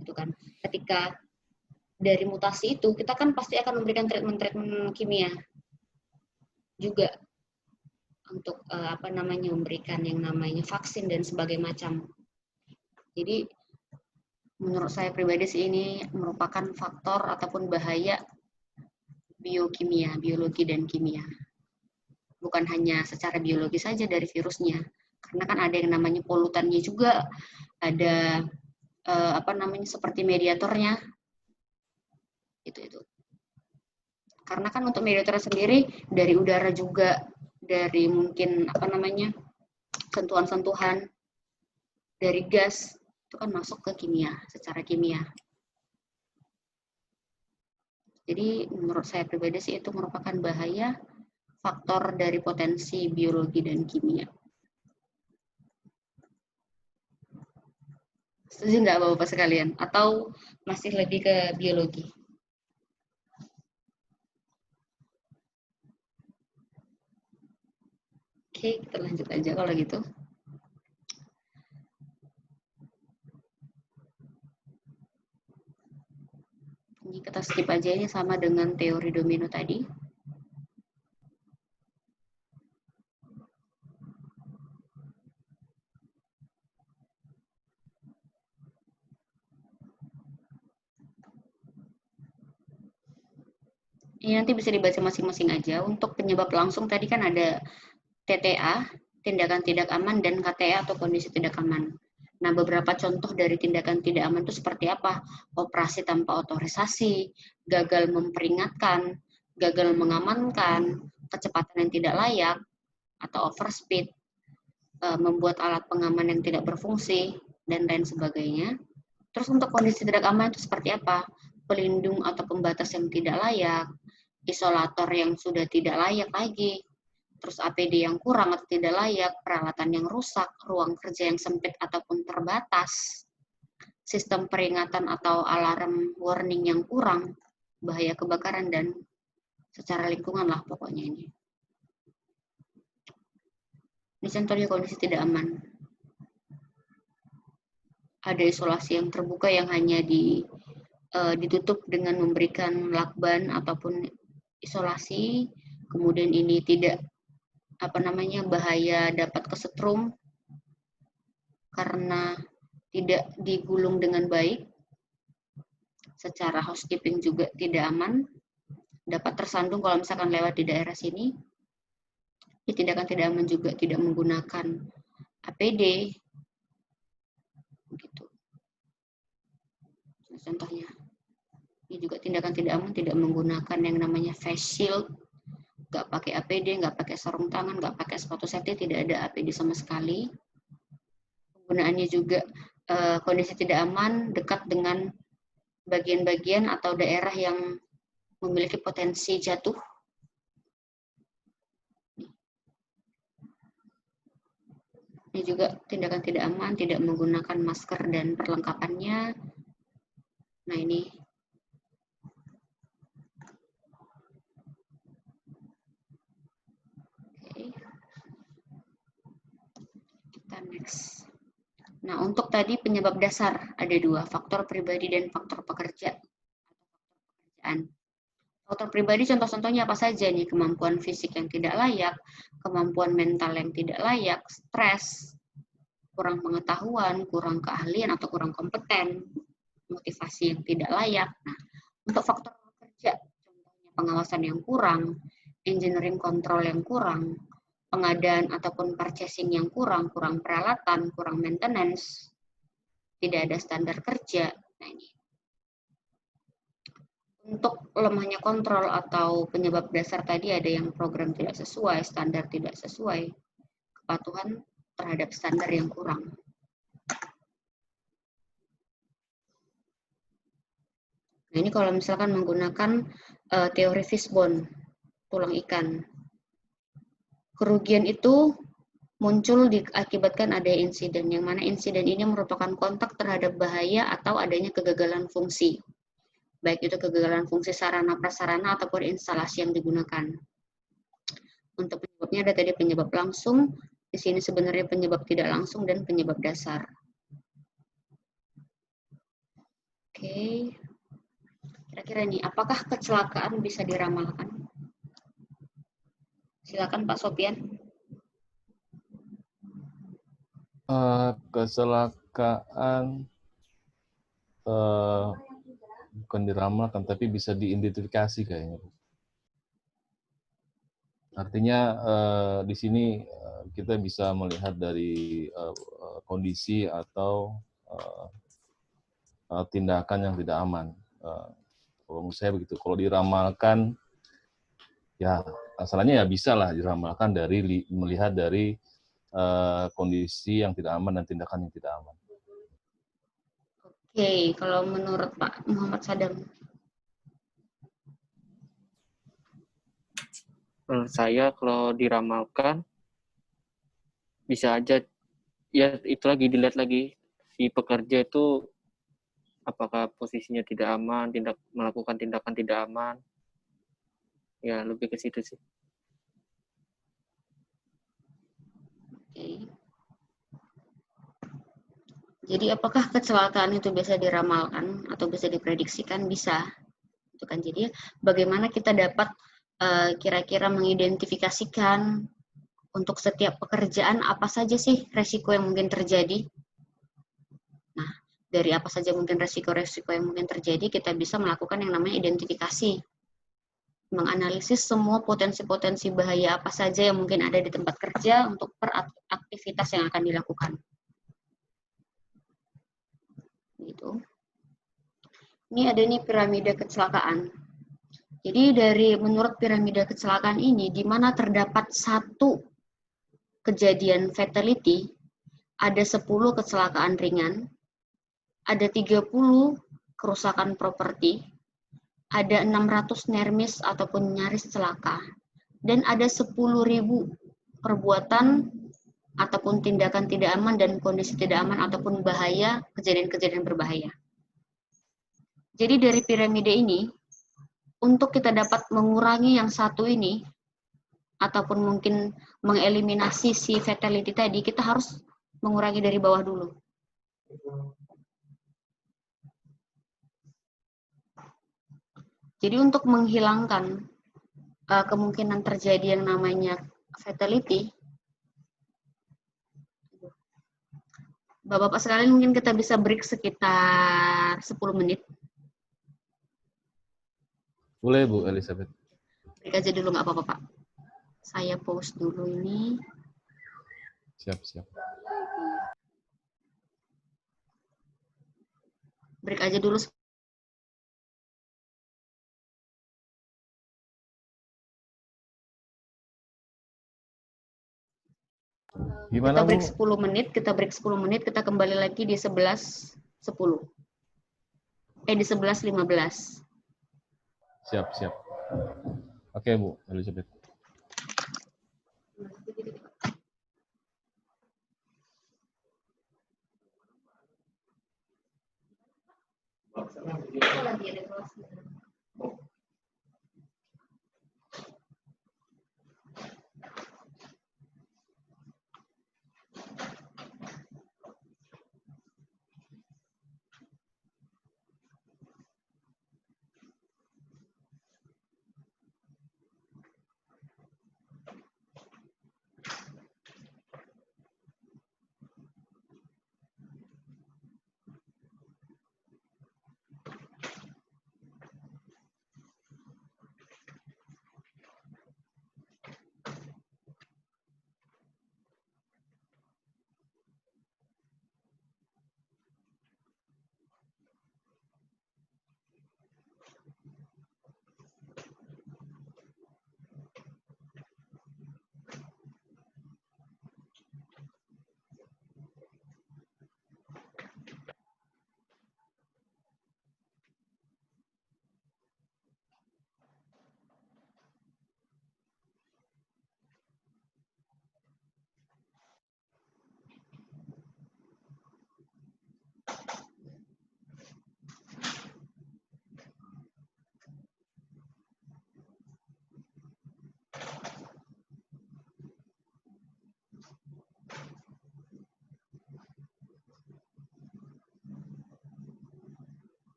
S1: Itu kan. Ketika dari mutasi itu, kita kan pasti akan memberikan treatment kimia juga untuk memberikan yang namanya vaksin dan sebagainya macam. Jadi menurut saya pribadi sih ini merupakan faktor ataupun bahaya biokimia, biologi dan kimia. Bukan hanya secara biologi saja dari virusnya, karena kan ada yang namanya polutannya juga, ada seperti mediatornya, itu. Karena kan untuk mediator sendiri dari udara juga, dari mungkin sentuhan-sentuhan dari gas itu kan masuk ke kimia, secara kimia. Jadi menurut saya pribadi sih itu merupakan bahaya faktor dari potensi biologi dan kimia. Setuju nggak Bapak sekalian? Atau masih lebih ke biologi? Oke, kita lanjut aja kalau gitu. Ini kita skip aja, ini sama dengan teori domino tadi. Ini nanti bisa dibaca masing-masing aja. Untuk penyebab langsung tadi kan ada TTA, tindakan tidak aman, dan KTA atau kondisi tidak aman. Nah, beberapa contoh dari tindakan tidak aman itu seperti apa? Operasi tanpa otorisasi, gagal memperingatkan, gagal mengamankan, kecepatan yang tidak layak, atau overspeed, membuat alat pengaman yang tidak berfungsi, dan lain sebagainya. Terus untuk kondisi tidak aman itu seperti apa? Pelindung atau pembatas yang tidak layak, isolator yang sudah tidak layak lagi, terus APD yang kurang atau tidak layak, peralatan yang rusak, ruang kerja yang sempit ataupun terbatas, sistem peringatan atau alarm warning yang kurang, bahaya kebakaran, dan secara lingkungan lah pokoknya ini. Ini contohnya kondisi tidak aman. Ada isolasi yang terbuka yang hanya ditutup dengan memberikan lakban ataupun isolasi. Kemudian ini tidak bahaya dapat kesetrum karena tidak digulung dengan baik. Secara housekeeping juga tidak aman. Dapat tersandung kalau misalkan lewat di daerah sini. Tindakan tidak aman juga tidak menggunakan APD. Begitu. Nah, contohnya. Ini juga tindakan tidak aman tidak menggunakan yang namanya face shield. Nggak pakai APD, nggak pakai sarung tangan, nggak pakai sepatu safety, tidak ada APD sama sekali. Penggunaannya juga kondisi tidak aman dekat dengan bagian-bagian atau daerah yang memiliki potensi jatuh. Ini juga tindakan tidak aman, tidak menggunakan masker dan perlengkapannya. Nah ini. Oke. Kita next. Nah, untuk tadi penyebab dasar ada dua, faktor pribadi dan faktor pekerja. Faktor pribadi contoh-contohnya apa saja nih? Kemampuan fisik yang tidak layak, kemampuan mental yang tidak layak, stres, kurang pengetahuan, kurang keahlian atau kurang kompeten, motivasi yang tidak layak. Nah, untuk faktor pekerja, contohnya pengawasan yang kurang, engineering control yang kurang, pengadaan ataupun purchasing yang kurang, kurang peralatan, kurang maintenance, tidak ada standar kerja. Nah, ini. Untuk lemahnya kontrol atau penyebab dasar tadi ada yang program tidak sesuai, standar tidak sesuai, kepatuhan terhadap standar yang kurang. Nah, ini kalau misalkan menggunakan teori fishbone, tulang ikan. Kerugian itu muncul diakibatkan ada insiden, yang mana insiden ini merupakan kontak terhadap bahaya atau adanya kegagalan fungsi. Baik itu kegagalan fungsi sarana prasarana ataupun instalasi yang digunakan. Untuk penyebabnya ada tadi penyebab langsung, di sini sebenarnya penyebab tidak langsung dan penyebab dasar. Oke. Kira-kira nih, apakah kecelakaan bisa diramalkan? Silakan Pak Sopian.
S2: Kecelakaan bukan diramalkan, tapi bisa diidentifikasi kayaknya. Artinya di sini kita bisa melihat dari kondisi atau tindakan yang tidak aman. Kalau menurut saya begitu. Kalau diramalkan, ya asalnya ya bisa lah diramalkan dari melihat dari kondisi yang tidak aman dan tindakan yang tidak aman.
S1: Oke, kalau menurut Pak Muhammad Sadam?
S3: Menurut saya kalau diramalkan bisa aja, ya itu lagi dilihat lagi si pekerja itu apakah posisinya tidak aman, melakukan tindakan tidak aman, ya lebih ke situ sih.
S1: Oke. Jadi apakah kecelakaan itu bisa diramalkan atau bisa diprediksikan? Bisa. Itu kan. Jadi bagaimana kita dapat kira-kira mengidentifikasikan untuk setiap pekerjaan apa saja sih resiko yang mungkin terjadi? Nah, dari apa saja mungkin resiko-resiko yang mungkin terjadi, kita bisa melakukan yang namanya identifikasi. Menganalisis semua potensi-potensi bahaya apa saja yang mungkin ada di tempat kerja untuk per aktivitas yang akan dilakukan. Gitu. Ini ada nih piramida kecelakaan. Jadi menurut piramida kecelakaan ini, di mana terdapat satu kejadian fatality, ada 10 kecelakaan ringan, ada 30 kerusakan properti, ada 600 near miss ataupun nyaris celaka, dan ada 10.000 perbuatan ataupun tindakan tidak aman dan kondisi tidak aman ataupun bahaya, kejadian-kejadian berbahaya. Jadi dari piramida ini, untuk kita dapat mengurangi yang satu ini, ataupun mungkin mengeliminasi si fatality tadi, kita harus mengurangi dari bawah dulu. Jadi untuk menghilangkan kemungkinan terjadi yang namanya fatality, Bapak-Bapak sekalian mungkin kita bisa break sekitar 10 menit.
S2: Boleh Bu Elizabeth.
S1: Break aja dulu nggak apa-apa Pak. Saya pause dulu ini.
S2: Siap.
S1: Break aja dulu.
S2: Gimana
S1: Kita break
S2: Bu?
S1: 10 menit, kita kembali lagi di 11.10. Di 11.15.
S2: Siap. Oke Bu Elizabeth.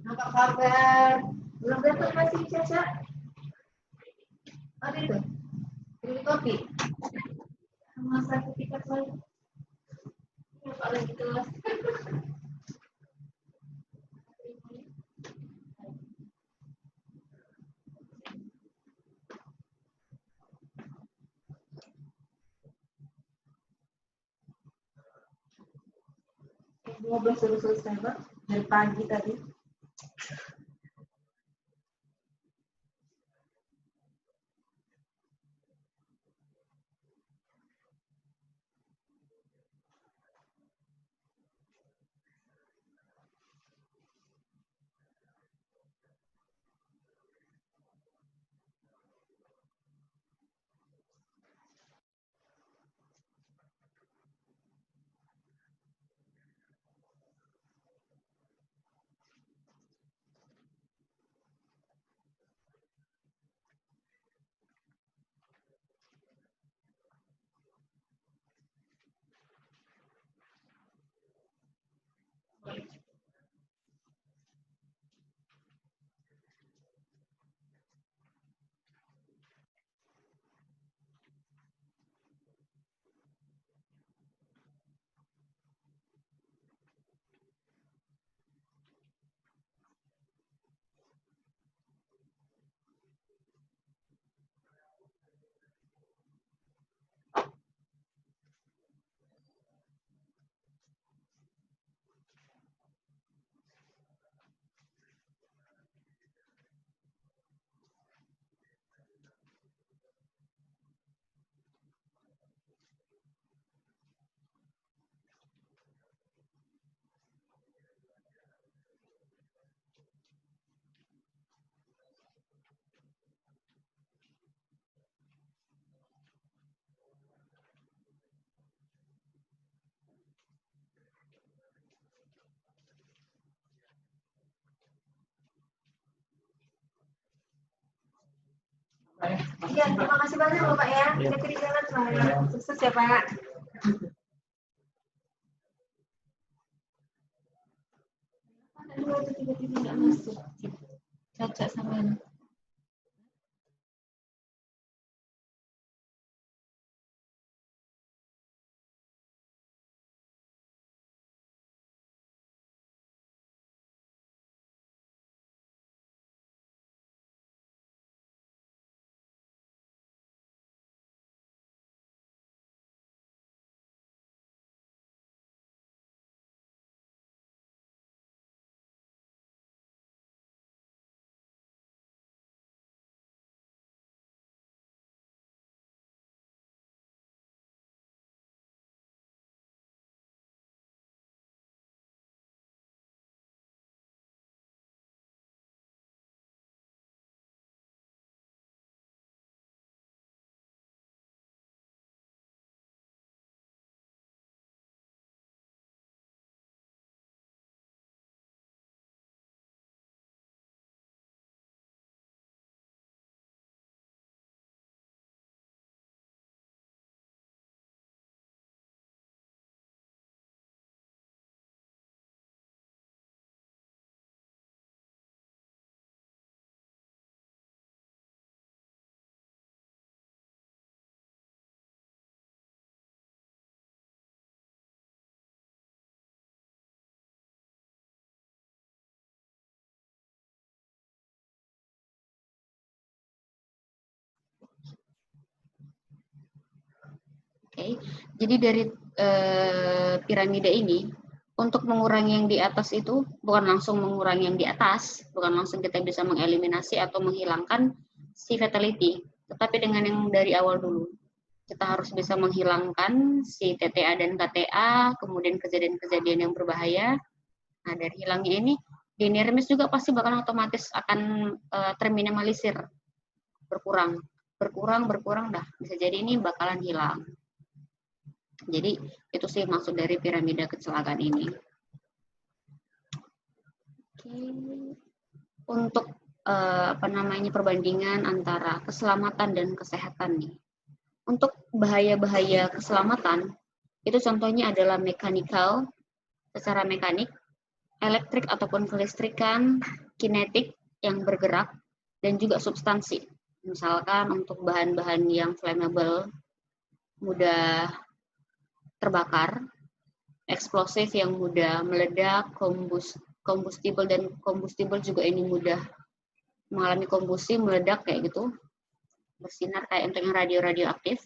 S4: Apa kabar? Belum datang masih Caca? Apa itu? Beli kopi? Sama sertifikat saya. Ya, Pak lagi kelas. Ngobrol suruh selesai, Pak. Dari pagi tadi. Iya, terima kasih banyak Bapak ya. Jadi di jalan Pak. Sukses ya Pak. Dua atau tiga nggak masuk. Caca sama ini.
S1: Oke, jadi dari piramida ini, untuk mengurangi yang di atas itu, bukan langsung mengurangi yang di atas, bukan langsung kita bisa mengeliminasi atau menghilangkan si fatality, tetapi dengan yang dari awal dulu. Kita harus bisa menghilangkan si TTA dan KTA, kemudian kejadian-kejadian yang berbahaya. Nah, dari hilangnya ini, linear miss juga pasti bakal otomatis akan terminimalisir, berkurang, dah. Bisa jadi ini bakalan hilang. Jadi itu sih maksud dari piramida kecelakaan ini. Oke. Untuk perbandingan antara keselamatan dan kesehatan nih. Untuk bahaya-bahaya keselamatan itu contohnya adalah mechanical, secara mekanik, elektrik ataupun kelistrikan, kinetik yang bergerak, dan juga substansi. Misalkan untuk bahan-bahan yang flammable, mudah terbakar, eksplosif yang mudah meledak, kombustible dan kombustible juga ini mudah mengalami kombusi, meledak kayak gitu, bersinar kayak yang radioaktif,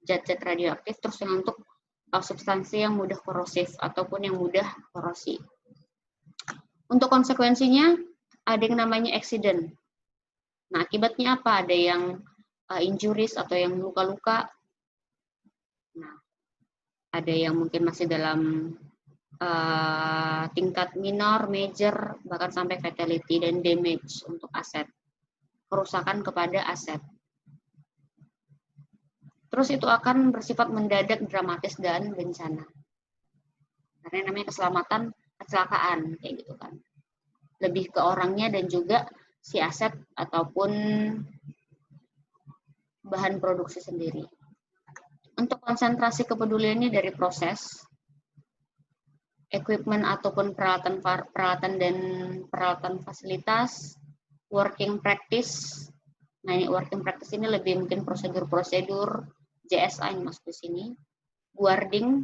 S1: zat-zat radioaktif, terus yang untuk substansi yang mudah korosif ataupun yang mudah korosi. Untuk konsekuensinya ada yang namanya accident. Nah, akibatnya apa? Ada yang injuries atau yang luka-luka. Nah, ada yang mungkin masih dalam tingkat minor, major, bahkan sampai fatality dan damage untuk aset. Kerusakan kepada aset. Terus itu akan bersifat mendadak, dramatis, dan bencana. Karena namanya keselamatan, kecelakaan, kayak gitu kan. Lebih ke orangnya dan juga si aset ataupun bahan produksi sendiri. Untuk konsentrasi kepeduliannya dari proses, equipment ataupun peralatan dan peralatan fasilitas, working practice. Nah, ini working practice ini lebih mungkin prosedur-prosedur JSA yang masuk di sini. Guarding,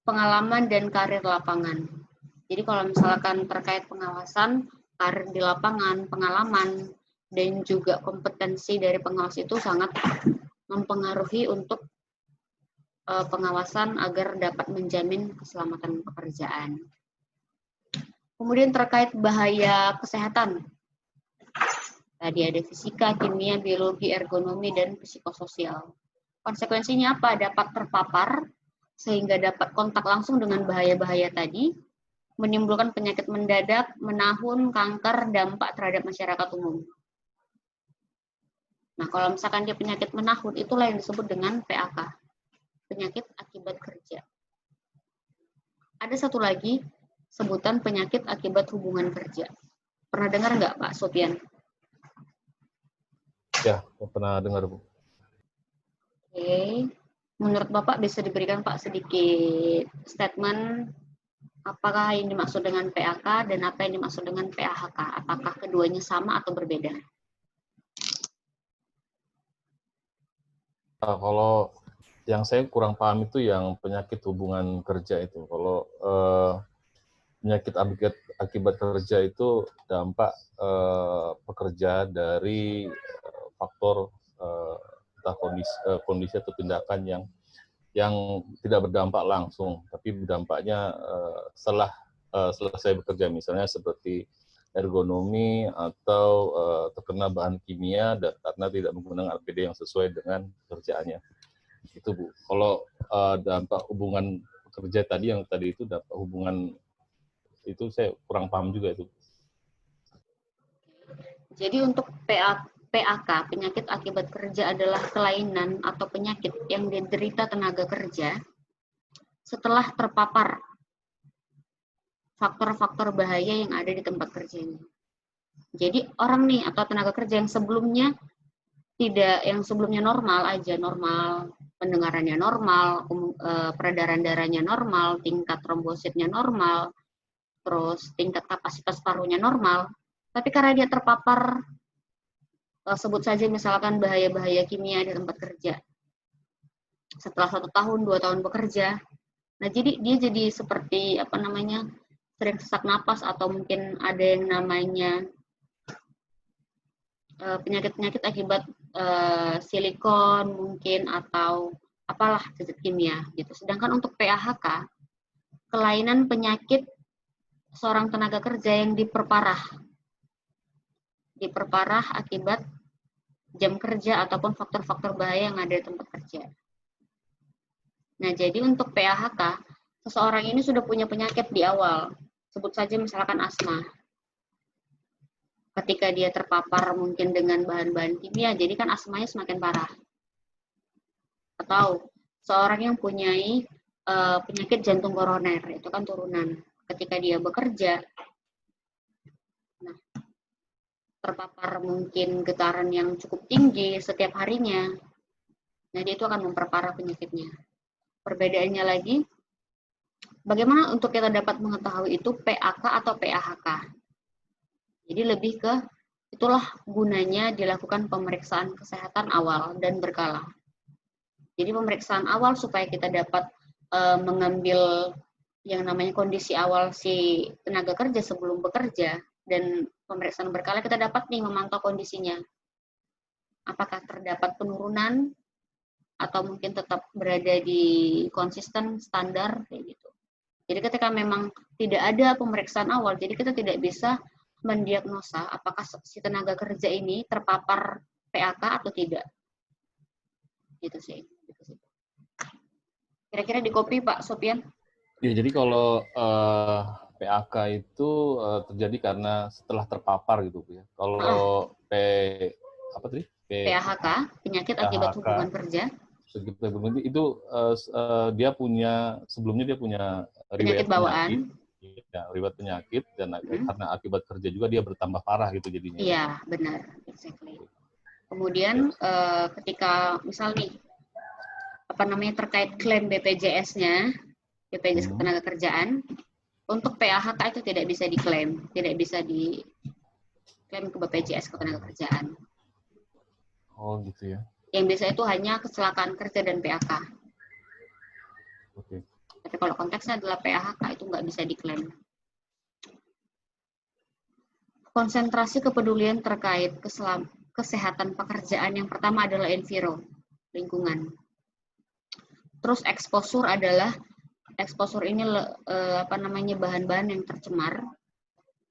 S1: pengalaman dan karir lapangan. Jadi kalau misalkan terkait pengawasan, karir di lapangan, pengalaman, dan juga kompetensi dari pengawas itu sangat mempengaruhi untuk pengawasan agar dapat menjamin keselamatan pekerjaan. Kemudian terkait bahaya kesehatan. Tadi ada fisika, kimia, biologi, ergonomi, dan psikososial. Konsekuensinya apa? Dapat terpapar sehingga dapat kontak langsung dengan bahaya-bahaya tadi, menimbulkan penyakit mendadak, menahun, kanker, dampak terhadap masyarakat umum. Nah, kalau misalkan dia penyakit menahun, itulah yang disebut dengan PAK, penyakit akibat kerja. Ada satu lagi, sebutan penyakit akibat hubungan kerja. Pernah dengar nggak, Pak Sofian?
S2: Ya, pernah dengar, Bu.
S1: Oke. Menurut Bapak bisa diberikan, Pak, sedikit statement apakah yang dimaksud dengan PAK dan apa yang dimaksud dengan PAHK? Apakah keduanya sama atau berbeda?
S2: Kalau yang saya kurang paham itu yang penyakit hubungan kerja itu. Kalau penyakit akibat kerja itu dampak pekerja dari faktor entah kondisi atau tindakan yang tidak berdampak langsung, tapi berdampaknya setelah selesai bekerja, misalnya seperti ergonomi atau terkena bahan kimia karena tidak menggunakan APD yang sesuai dengan pekerjaannya. Itu, Bu. Kalau dampak hubungan pekerja tadi itu dampak hubungan itu saya kurang paham juga itu.
S1: Jadi untuk PAK, penyakit akibat kerja adalah kelainan atau penyakit yang diderita tenaga kerja setelah terpapar faktor-faktor bahaya yang ada di tempat kerjanya. Jadi orang nih atau tenaga kerja yang sebelumnya normal aja, normal, pendengarannya normal, peredaran darahnya normal, tingkat trombositnya normal, terus tingkat kapasitas parunya normal, tapi karena dia terpapar, sebut saja misalkan bahaya-bahaya kimia di tempat kerja, setelah 1 tahun, 2 tahun bekerja, nah jadi dia jadi seperti sering sesak napas atau mungkin ada yang namanya penyakit-penyakit akibat silikon mungkin atau apalah zat kimia gitu. Sedangkan untuk PAHK, kelainan penyakit seorang tenaga kerja yang diperparah akibat jam kerja ataupun faktor-faktor bahaya yang ada di tempat kerja. Nah, jadi untuk PAHK, seseorang ini sudah punya penyakit di awal. Sebut saja misalkan asma. Ketika dia terpapar mungkin dengan bahan-bahan kimia, jadi kan asmanya semakin parah. Atau seorang yang punya penyakit jantung koroner, itu kan turunan. Ketika dia bekerja, nah, terpapar mungkin getaran yang cukup tinggi setiap harinya, nah dia itu akan memperparah penyakitnya. Perbedaannya lagi, bagaimana untuk kita dapat mengetahui itu PAK atau PAHK? Jadi lebih ke, itulah gunanya dilakukan pemeriksaan kesehatan awal dan berkala. Jadi pemeriksaan awal supaya kita dapat mengambil yang namanya kondisi awal si tenaga kerja sebelum bekerja, dan pemeriksaan berkala kita dapat nih memantau kondisinya. Apakah terdapat penurunan atau mungkin tetap berada di konsisten standar kayak gitu. Jadi ketika memang tidak ada pemeriksaan awal, jadi kita tidak bisa mendiagnosa apakah si tenaga kerja ini terpapar PAK atau tidak. Gitu sih. Kira-kira di copy Pak Sofian?
S2: Ya, jadi kalau PAK itu terjadi karena setelah terpapar gitu, Bu ya. Kalau
S1: PAHK, penyakit akibat hubungan kerja.
S2: Itu dia sebelumnya dia punya
S1: riwayat bawaan.
S2: Ya, riwayat penyakit dan karena akibat kerja juga dia bertambah parah gitu jadinya.
S1: Iya, benar, exactly. Kemudian ketika misal nih terkait klaim BPJS-nya, BPJS
S2: Hmm.
S1: Ketenagakerjaan. Untuk PHK itu tidak bisa diklaim, tidak bisa diklaim ke BPJS Ketenagakerjaan.
S2: Oh gitu ya.
S1: Yang bisa itu hanya kecelakaan kerja dan PHK.
S2: Oke.
S1: Tapi kalau konteksnya adalah PHK itu nggak bisa diklaim. Konsentrasi kepedulian terkait kesehatan pekerjaan yang pertama adalah enviro, lingkungan. Terus exposure ini bahan-bahan yang tercemar,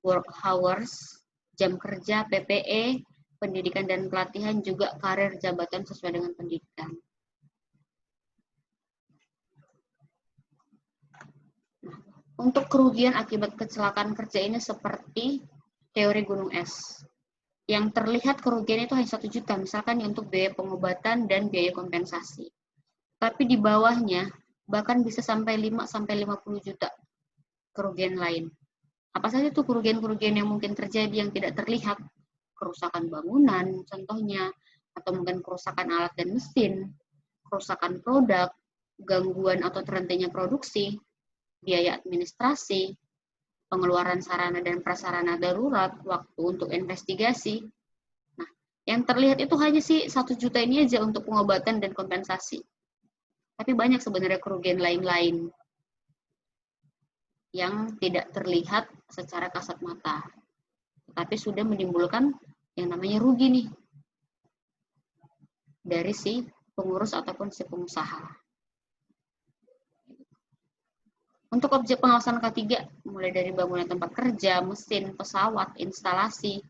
S1: work hours, jam kerja, PPE, pendidikan dan pelatihan, juga karir jabatan sesuai dengan pendidikan. Untuk kerugian akibat kecelakaan kerja ini seperti teori gunung es. Yang terlihat kerugian itu hanya 1 juta, misalkan untuk biaya pengobatan dan biaya kompensasi. Tapi di bawahnya bahkan bisa sampai 5-50 juta kerugian lain. Apa saja itu kerugian-kerugian yang mungkin terjadi yang tidak terlihat? Kerusakan bangunan contohnya, atau mungkin kerusakan alat dan mesin, kerusakan produk, gangguan atau terhentinya produksi, biaya administrasi, pengeluaran sarana dan prasarana darurat, waktu untuk investigasi. Nah, yang terlihat itu hanya sih 1 juta ini aja untuk pengobatan dan kompensasi. Tapi banyak sebenarnya kerugian lain-lain yang tidak terlihat secara kasat mata, tapi sudah menimbulkan yang namanya rugi nih dari si pengurus ataupun si pengusaha. Untuk objek pengawasan K3, mulai dari bangunan tempat kerja, mesin, pesawat, instalasi,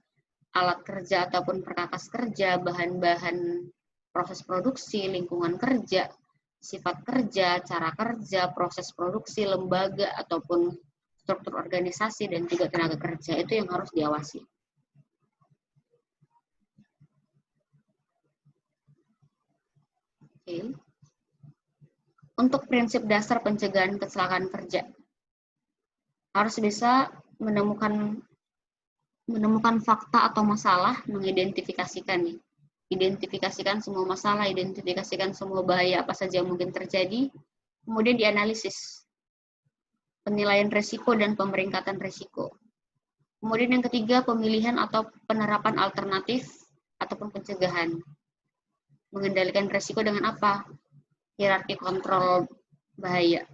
S1: alat kerja ataupun perkakas kerja, bahan-bahan proses produksi, lingkungan kerja, sifat kerja, cara kerja, proses produksi, lembaga ataupun struktur organisasi, dan juga tenaga kerja, itu yang harus diawasi. Oke. Untuk prinsip dasar pencegahan kecelakaan kerja, harus bisa menemukan fakta atau masalah, mengidentifikasikan nih. Identifikasikan semua masalah, identifikasikan semua bahaya apa saja yang mungkin terjadi, kemudian dianalisis. Penilaian risiko dan pemeringkatan risiko. Kemudian yang ketiga, pemilihan atau penerapan alternatif ataupun pencegahan. Mengendalikan risiko dengan apa? Hierarki kontrol bahaya,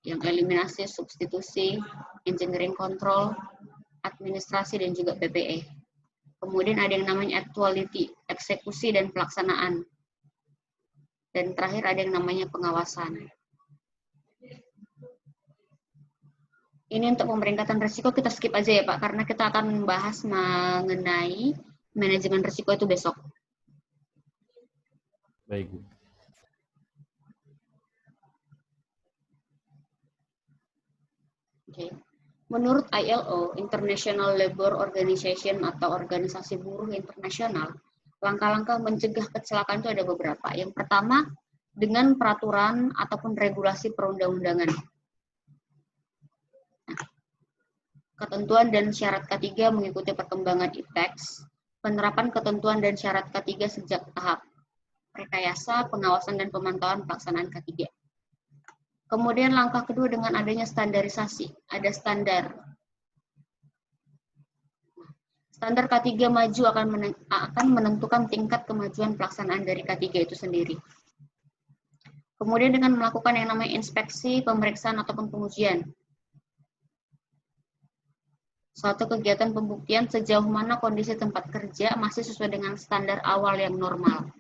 S1: yang eliminasi, substitusi, engineering control, administrasi, dan juga PPE. Kemudian ada yang namanya actuality, eksekusi dan pelaksanaan. Dan terakhir ada yang namanya pengawasan. Ini untuk pemeringkatan risiko kita skip aja ya Pak, karena kita akan membahas mengenai manajemen risiko itu besok.
S2: Baik, Bu.
S1: Okay. Menurut ILO, International Labour Organization atau Organisasi Buruh Internasional, langkah-langkah mencegah kecelakaan itu ada beberapa. Yang pertama, dengan peraturan ataupun regulasi perundang-undangan. Nah, ketentuan dan syarat K3 mengikuti perkembangan IPTEX, penerapan ketentuan dan syarat K3 sejak tahap rekayasa, pengawasan, dan pemantauan pelaksanaan K3. Kemudian langkah kedua dengan adanya standarisasi, ada standar. Standar K3 maju akan menentukan tingkat kemajuan pelaksanaan dari K3 itu sendiri. Kemudian dengan melakukan yang namanya inspeksi, pemeriksaan, ataupun pengujian. Suatu kegiatan pembuktian sejauh mana kondisi tempat kerja masih sesuai dengan standar awal yang normal.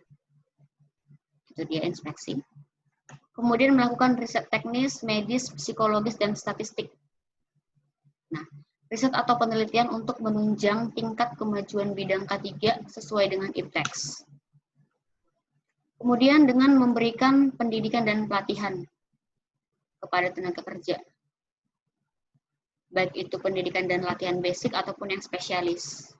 S1: Itu dia inspeksi. Kemudian melakukan riset teknis, medis, psikologis, dan statistik. Nah, riset atau penelitian untuk menunjang tingkat kemajuan bidang K3 sesuai dengan IPTEX. Kemudian dengan memberikan pendidikan dan pelatihan kepada tenaga kerja. Baik itu pendidikan dan latihan basic ataupun yang spesialis.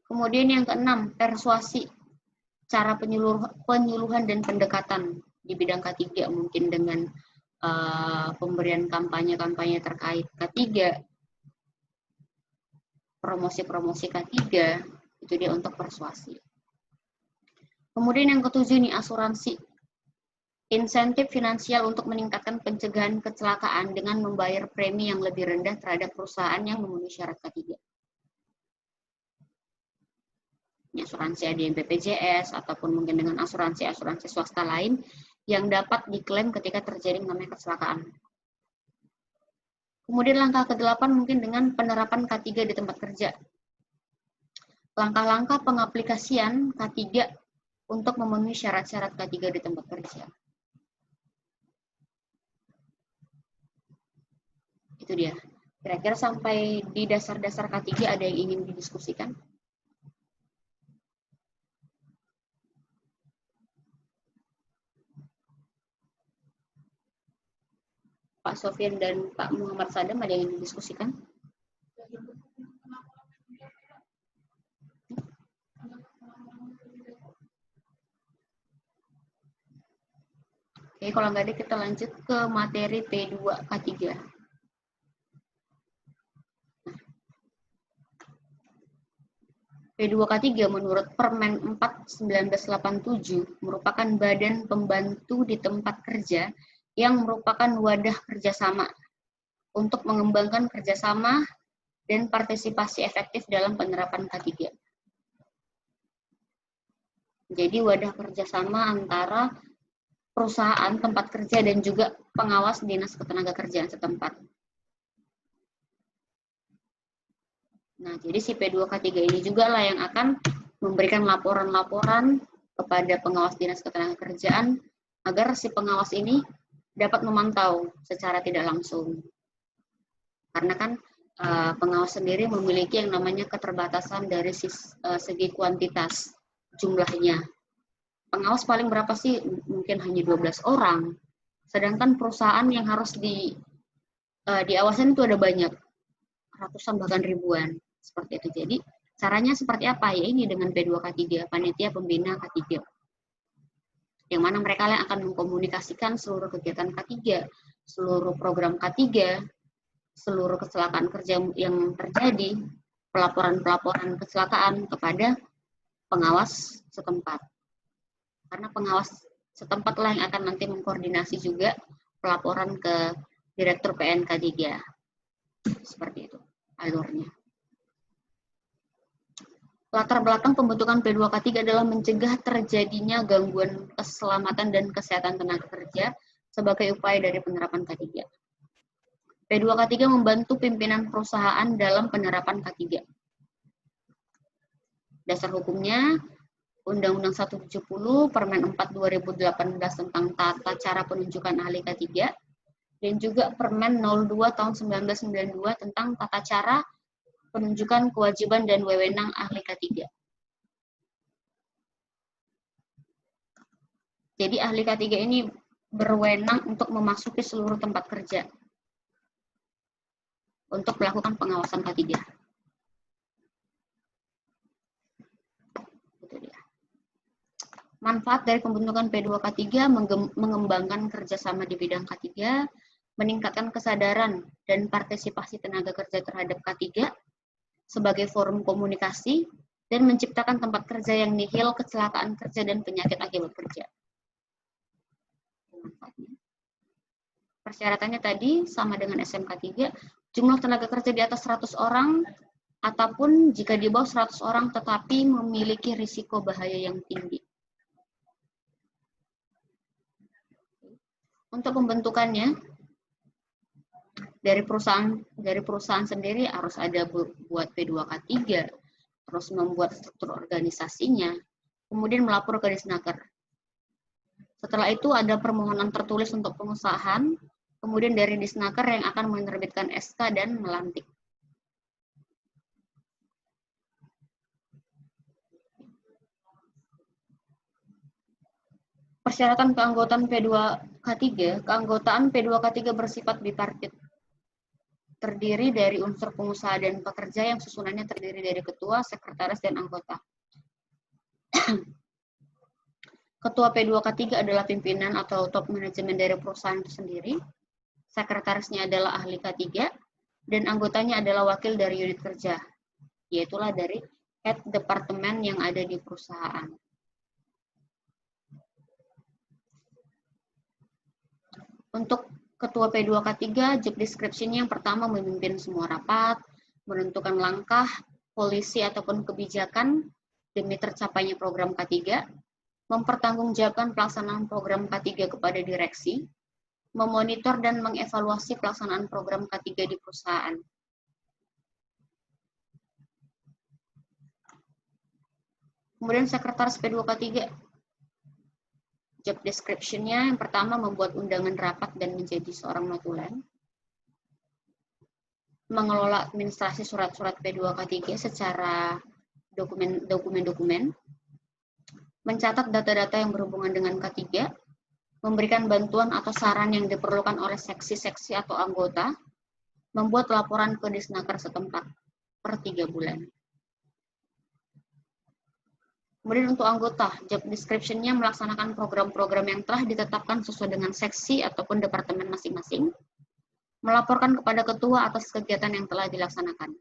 S1: Kemudian yang keenam, persuasi. Cara penyuluhan dan pendekatan di bidang K3, mungkin dengan pemberian kampanye-kampanye terkait K3, promosi-promosi K3, itu dia untuk persuasi. Kemudian yang ketujuh nih, asuransi. Insentif finansial untuk meningkatkan pencegahan kecelakaan dengan membayar premi yang lebih rendah terhadap perusahaan yang memenuhi syarat K3. Ini asuransi ada yang BPJS ataupun mungkin dengan asuransi swasta lain yang dapat diklaim ketika terjadi namanya kecelakaan. Kemudian langkah ke-8 mungkin dengan penerapan K3 di tempat kerja. Langkah-langkah pengaplikasian K3 untuk memenuhi syarat-syarat K3 di tempat kerja. Itu dia. Kira-kira sampai di dasar-dasar K3 ada yang ingin didiskusikan? Pak Sofian dan Pak Muhammad Sadam ada yang ingin didiskusikan? Oke, kalau nggak ada kita lanjut ke materi P2K3. P2K3 menurut Permen 4/1987 merupakan badan pembantu di tempat kerja yang merupakan wadah kerjasama untuk mengembangkan kerjasama dan partisipasi efektif dalam penerapan K3. Jadi wadah kerjasama antara perusahaan tempat kerja dan juga pengawas dinas ketenagakerjaan setempat. Nah, jadi si P2K3 ini juga lah yang akan memberikan laporan-laporan kepada pengawas dinas ketenagakerjaan agar si pengawas ini dapat memantau secara tidak langsung. Karena kan pengawas sendiri memiliki yang namanya keterbatasan dari segi kuantitas jumlahnya. Pengawas paling berapa sih? Mungkin hanya 12 orang. Sedangkan perusahaan yang harus diawasin itu ada banyak. Ratusan bahkan ribuan. Seperti itu. Jadi caranya seperti apa? Ya ini dengan P2K3, panitia pembina K3. Yang mana mereka yang akan mengkomunikasikan seluruh kegiatan K3, seluruh program K3, seluruh kecelakaan kerja yang terjadi, pelaporan-pelaporan kecelakaan kepada pengawas setempat. Karena pengawas setempat lah yang akan nanti mengkoordinasi juga pelaporan ke Direktur PNK 3. Seperti itu alurnya. Latar belakang pembentukan P2K3 adalah mencegah terjadinya gangguan keselamatan dan kesehatan tenaga kerja sebagai upaya dari penerapan K3. P2K3 membantu pimpinan perusahaan dalam penerapan K3. Dasar hukumnya, Undang-Undang 170, Permen 4 2018 tentang tata cara penunjukan ahli K3, dan juga Permen 02 tahun 1992 tentang tata cara penunjukan kewajiban dan wewenang ahli K3. Jadi ahli K3 ini berwenang untuk memasuki seluruh tempat kerja untuk melakukan pengawasan K3. Itu dia. Manfaat dari pembentukan P2K3 mengembangkan kerjasama di bidang K3, meningkatkan kesadaran dan partisipasi tenaga kerja terhadap K3, sebagai forum komunikasi, dan menciptakan tempat kerja yang nihil kecelakaan kerja dan penyakit akibat kerja. Persyaratannya tadi sama dengan SMK 3, jumlah tenaga kerja di atas 100 orang, ataupun jika di bawah 100 orang tetapi memiliki risiko bahaya yang tinggi. Untuk pembentukannya, dari perusahaan sendiri harus ada buat P2K3, terus membuat struktur organisasinya, kemudian melapor ke Disnaker. Setelah itu ada permohonan tertulis untuk pengusahaan, kemudian dari Disnaker yang akan menerbitkan SK dan melantik. Persyaratan keanggotaan P2K3, keanggotaan P2K3 bersifat bipartit. Terdiri dari unsur pengusaha dan pekerja yang susunannya terdiri dari ketua, sekretaris, dan anggota. Ketua P2K3 adalah pimpinan atau top manajemen dari perusahaan itu sendiri. Sekretarisnya adalah ahli K3, dan anggotanya adalah wakil dari unit kerja, yaitulah dari head departemen yang ada di perusahaan. Untuk Ketua P2K3, job description-nya yang pertama memimpin semua rapat, menentukan langkah, polisi ataupun kebijakan demi tercapainya program K3, mempertanggungjawabkan pelaksanaan program K3 kepada direksi, memonitor dan mengevaluasi pelaksanaan program K3 di perusahaan. Kemudian sekretaris P2K3, job description-nya yang pertama membuat undangan rapat dan menjadi seorang notulen, mengelola administrasi surat-surat P2K3 secara dokumen-dokumen, mencatat data-data yang berhubungan dengan K3, memberikan bantuan atau saran yang diperlukan oleh seksi-seksi atau anggota, membuat laporan ke Disnaker setempat per 3 bulan. Kemudian untuk anggota, job description-nya melaksanakan program-program yang telah ditetapkan sesuai dengan seksi ataupun departemen masing-masing, melaporkan kepada ketua atas kegiatan yang telah dilaksanakan.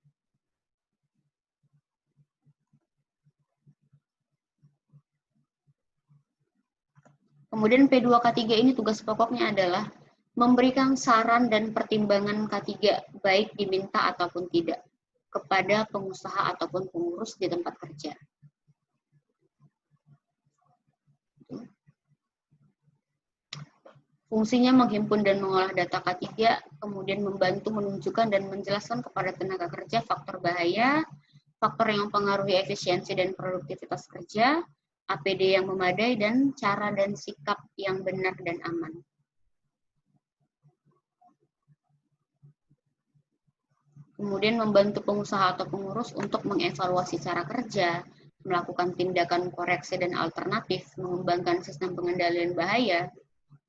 S1: Kemudian P2K3 ini tugas pokoknya adalah memberikan saran dan pertimbangan K3 baik diminta ataupun tidak kepada pengusaha ataupun pengurus di tempat kerja. Fungsinya menghimpun dan mengolah data K3, kemudian membantu menunjukkan dan menjelaskan kepada tenaga kerja faktor bahaya, faktor yang mempengaruhi efisiensi dan produktivitas kerja, APD yang memadai, dan cara dan sikap yang benar dan aman. Kemudian membantu pengusaha atau pengurus untuk mengevaluasi cara kerja, melakukan tindakan koreksi dan alternatif, mengembangkan sistem pengendalian bahaya,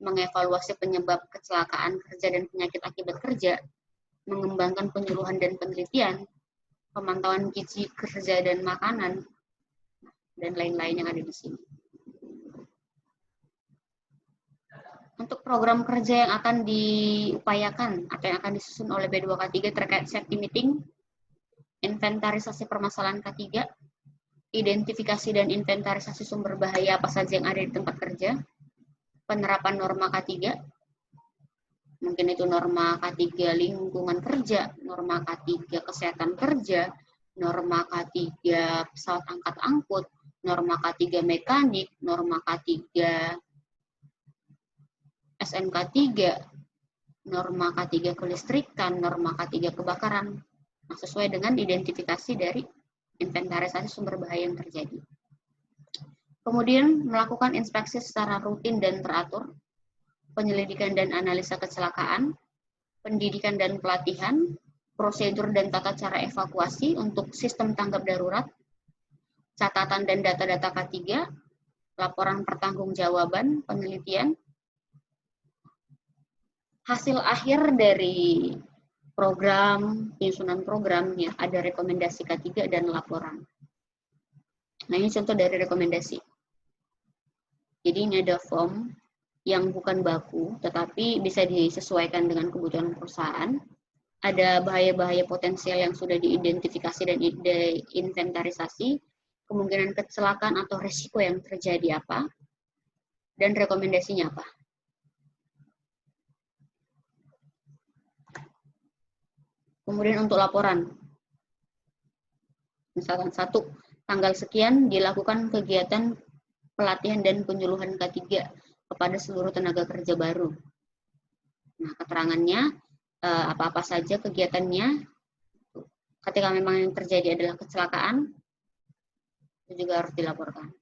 S1: mengevaluasi penyebab kecelakaan kerja dan penyakit akibat kerja, mengembangkan penyuluhan dan penelitian, pemantauan gizi kerja dan makanan, dan lain-lain yang ada di sini. Untuk program kerja yang akan diupayakan atau yang akan disusun oleh B2K3 terkait safety meeting, inventarisasi permasalahan K3, identifikasi dan inventarisasi sumber bahaya apa saja yang ada di tempat kerja, penerapan norma K3, mungkin itu norma K3 lingkungan kerja, norma K3 kesehatan kerja, norma K3 pesawat angkat-angkut, norma K3 mekanik, norma K3 SMK 3, norma K3 kelistrikan, norma K3 kebakaran, nah, sesuai dengan identifikasi dari inventarisasi sumber bahaya yang terjadi. Kemudian melakukan inspeksi secara rutin dan teratur, penyelidikan dan analisa kecelakaan, pendidikan dan pelatihan, prosedur dan tata cara evakuasi untuk sistem tanggap darurat, catatan dan data-data K3, laporan pertanggungjawaban, penelitian. Hasil akhir dari program, penyusunan programnya ada rekomendasi K3 dan laporan. Nah, ini contoh dari rekomendasi. Jadi ini ada form yang bukan baku, tetapi bisa disesuaikan dengan kebutuhan perusahaan. Ada bahaya-bahaya potensial yang sudah diidentifikasi dan diinventarisasi, kemungkinan kecelakaan atau risiko yang terjadi apa, dan rekomendasinya apa. Kemudian untuk laporan. Misalkan 1, tanggal sekian dilakukan kegiatan pelatihan dan penyuluhan K3 kepada seluruh tenaga kerja baru. Nah, keterangannya, apa-apa saja kegiatannya, ketika memang yang terjadi adalah kecelakaan, itu juga harus dilaporkan.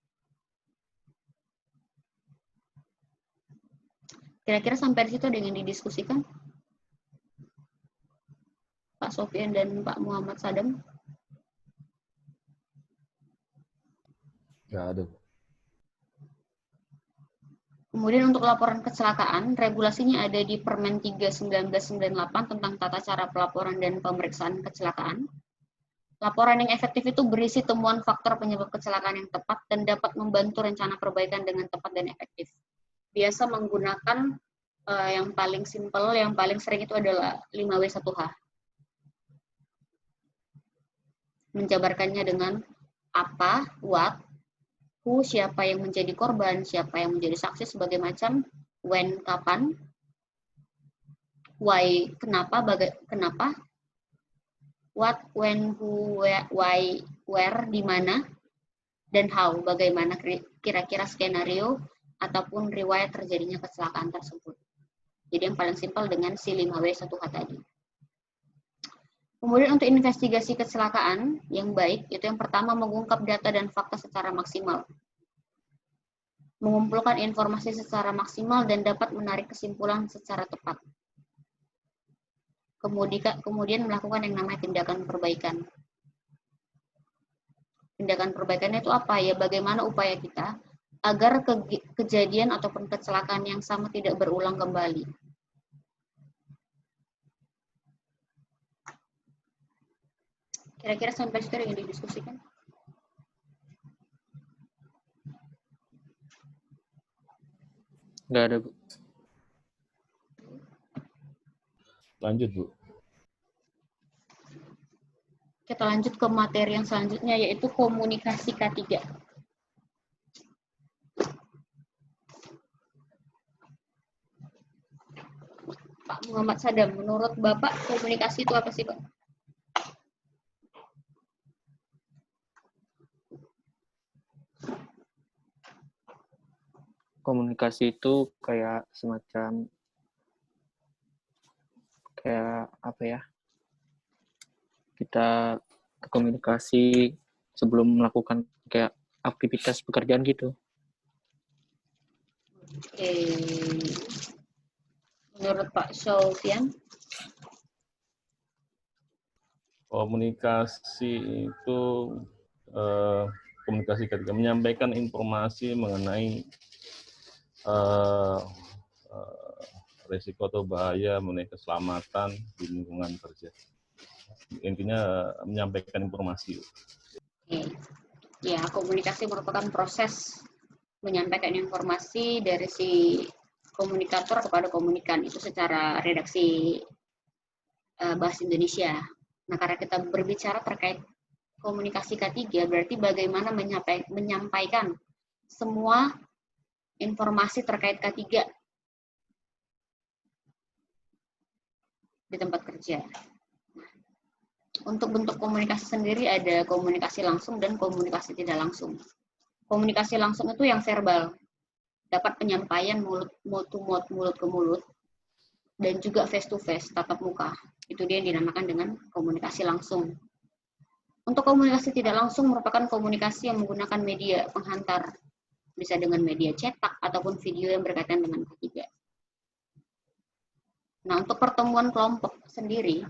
S1: Kira-kira sampai di situ ada yang didiskusikan? Pak Sofian dan Pak Muhammad Sadam?
S2: Nggak ada.
S1: Kemudian untuk laporan kecelakaan, regulasinya ada di Permen 3/1998 tentang tata cara pelaporan dan pemeriksaan kecelakaan. Laporan yang efektif itu berisi temuan faktor penyebab kecelakaan yang tepat dan dapat membantu rencana perbaikan dengan tepat dan efektif. Biasa menggunakan yang paling simpel, yang paling sering itu adalah 5W1H. Menjabarkannya dengan apa, what, who, siapa yang menjadi korban, siapa yang menjadi saksi sebagai macam, when, kapan, why, kenapa, kenapa, what, when, who, why, where, di mana, dan how, bagaimana kira-kira skenario ataupun riwayat terjadinya kecelakaan tersebut. Jadi yang paling simpel dengan si 5W1H tadi. Kemudian untuk investigasi kecelakaan yang baik, itu yang pertama mengungkap data dan fakta secara maksimal. Mengumpulkan informasi secara maksimal dan dapat menarik kesimpulan secara tepat. Kemudian melakukan yang namanya tindakan perbaikan. Tindakan perbaikannya itu apa ya? Bagaimana upaya kita agar kejadian ataupun kecelakaan yang sama tidak berulang kembali. Kira-kira sampai situ yang didiskusikan?
S3: Nggak ada, Bu.
S2: Lanjut, Bu.
S1: Kita lanjut ke materi yang selanjutnya, yaitu komunikasi K3. Pak Muhammad Sadam, menurut Bapak komunikasi itu apa sih, Pak?
S3: Komunikasi itu kayak semacam apa ya? Kita komunikasi sebelum melakukan kayak aktivitas pekerjaan gitu.
S1: Oke. Menurut Pak Sofyan?
S2: Komunikasi itu komunikasi ketika menyampaikan informasi mengenai risiko atau bahaya mengenai keselamatan di lingkungan kerja. Intinya menyampaikan informasi.
S1: Oke. Ya, komunikasi merupakan proses menyampaikan informasi dari si komunikator kepada komunikan, itu secara redaksi bahasa Indonesia. Nah, karena kita berbicara terkait komunikasi K3, berarti bagaimana menyampaikan semua informasi terkait K3 di tempat kerja. Untuk bentuk komunikasi sendiri ada komunikasi langsung dan komunikasi tidak langsung. Komunikasi langsung itu yang verbal, dapat penyampaian mulut ke mulut, dan juga face to face, tatap muka. Itu dia yang dinamakan dengan komunikasi langsung. Untuk komunikasi tidak langsung merupakan komunikasi yang menggunakan media penghantar, bisa dengan media cetak ataupun video yang berkaitan dengan K3. Nah, untuk pertemuan kelompok sendiri,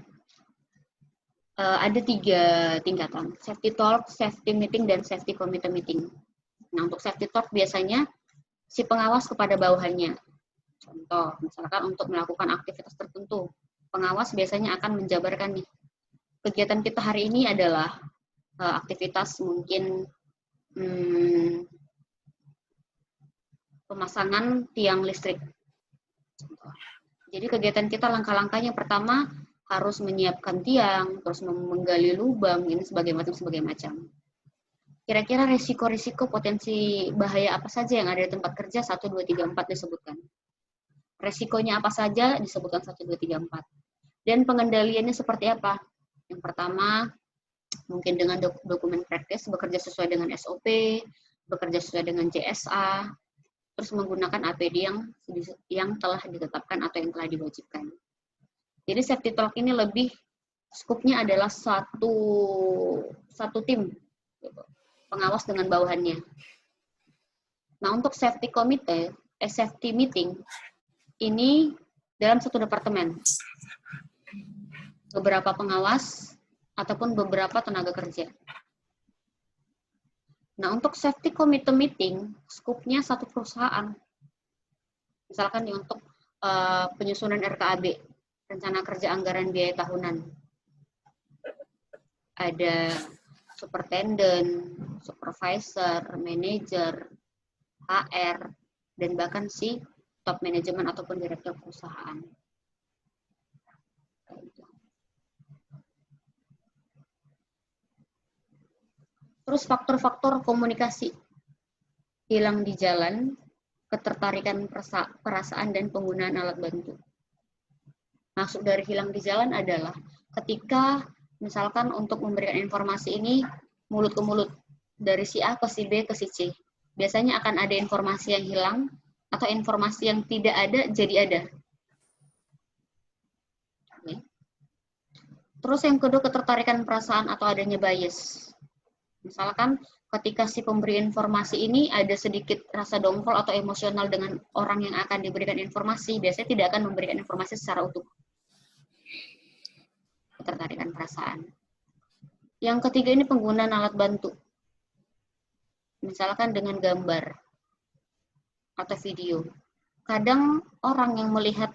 S1: ada 3 tingkatan, safety talk, safety meeting, dan safety committee meeting. Nah, untuk safety talk biasanya si pengawas kepada bawahannya. Contoh, misalkan untuk melakukan aktivitas tertentu, pengawas biasanya akan menjabarkan nih, kegiatan kita hari ini adalah aktivitas mungkin pemasangan tiang listrik. Jadi kegiatan kita langkah-langkahnya pertama harus menyiapkan tiang, terus menggali lubang, ini sebagai macam. Kira-kira risiko-risiko potensi bahaya apa saja yang ada di tempat kerja 1, 2, 3, 4 disebutkan. Resikonya apa saja disebutkan 1, 2, 3, 4. Dan pengendaliannya seperti apa? Yang pertama, mungkin dengan dokumen praktis, bekerja sesuai dengan SOP, bekerja sesuai dengan JSA, terus menggunakan APD yang telah ditetapkan atau yang telah diwajibkan. Jadi safety talk ini lebih skupnya adalah satu tim, gitu, pengawas dengan bawahannya. Nah, untuk safety committee, safety meeting ini dalam satu departemen, beberapa pengawas ataupun beberapa tenaga kerja. Nah, untuk safety committee meeting, skupnya satu perusahaan. Misalkan untuk penyusunan RKAB, rencana kerja anggaran biaya tahunan. Ada superintendent, supervisor, manager, HR, dan bahkan si top manajemen ataupun direktur perusahaan. Terus faktor-faktor komunikasi, hilang di jalan, ketertarikan perasaan, dan penggunaan alat bantu. Maksud dari hilang di jalan adalah ketika misalkan untuk memberikan informasi ini mulut ke mulut, dari si A ke si B ke si C. Biasanya akan ada informasi yang hilang atau informasi yang tidak ada jadi ada. Oke. Terus yang kedua, ketertarikan perasaan atau adanya bias. Misalkan ketika si pemberi informasi ini ada sedikit rasa dongkol atau emosional dengan orang yang akan diberikan informasi, biasanya tidak akan memberikan informasi secara utuh. Ketertarikan perasaan. Yang ketiga ini penggunaan alat bantu. Misalkan dengan gambar atau video. Kadang orang yang melihat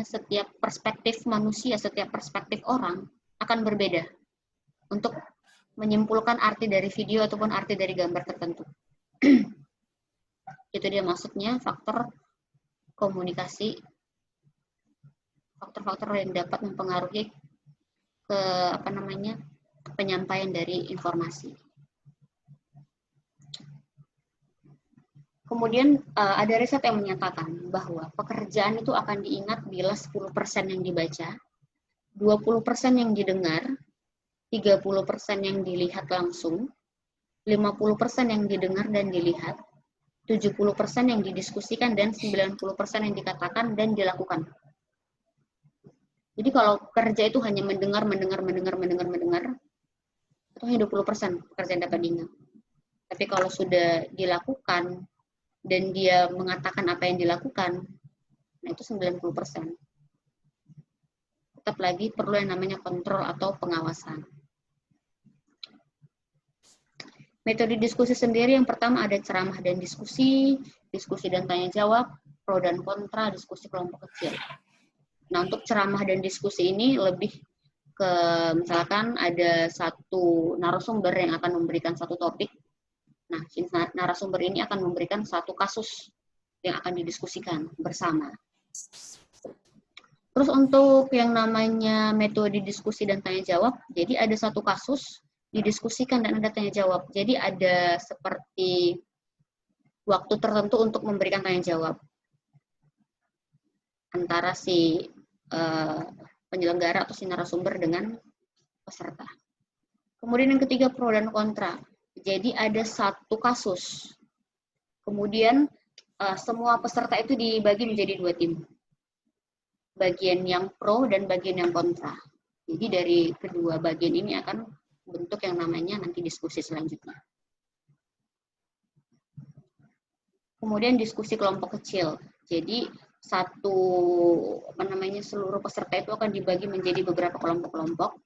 S1: setiap perspektif manusia, setiap perspektif orang akan berbeda untuk menyimpulkan arti dari video ataupun arti dari gambar tertentu. Itu dia maksudnya faktor komunikasi, faktor-faktor yang dapat mempengaruhi ke penyampaian dari informasi. Kemudian ada riset yang menyatakan bahwa pekerjaan itu akan diingat bila 10% yang dibaca, 20% yang didengar, 30% yang dilihat langsung, 50% yang didengar dan dilihat, 70% yang didiskusikan, dan 90% yang dikatakan dan dilakukan. Jadi kalau kerja itu hanya mendengar, itu hanya 20% pekerjaan dapat diingat. Tapi kalau sudah dilakukan, dan dia mengatakan apa yang dilakukan, nah itu 90%. Tetap lagi perlu yang namanya kontrol atau pengawasan. Metode diskusi sendiri yang pertama ada ceramah dan diskusi dan tanya jawab, pro dan kontra, diskusi kelompok kecil. Nah untuk ceramah dan diskusi ini lebih ke misalkan ada satu narasumber yang akan memberikan satu topik. Nah, narasumber ini akan memberikan satu kasus yang akan didiskusikan bersama. Terus untuk yang namanya metode diskusi dan tanya jawab, jadi ada satu kasus didiskusikan dan ada tanya jawab. Jadi ada seperti waktu tertentu untuk memberikan tanya jawab antara si penyelenggara atau si narasumber dengan peserta. Kemudian yang ketiga, pro dan kontra. Jadi ada satu kasus. Kemudian semua peserta itu dibagi menjadi 2 tim. Bagian yang pro dan bagian yang kontra. Jadi dari kedua bagian ini akan bentuk yang namanya nanti diskusi selanjutnya. Kemudian diskusi kelompok kecil. Jadi seluruh peserta itu akan dibagi menjadi beberapa kelompok-kelompok.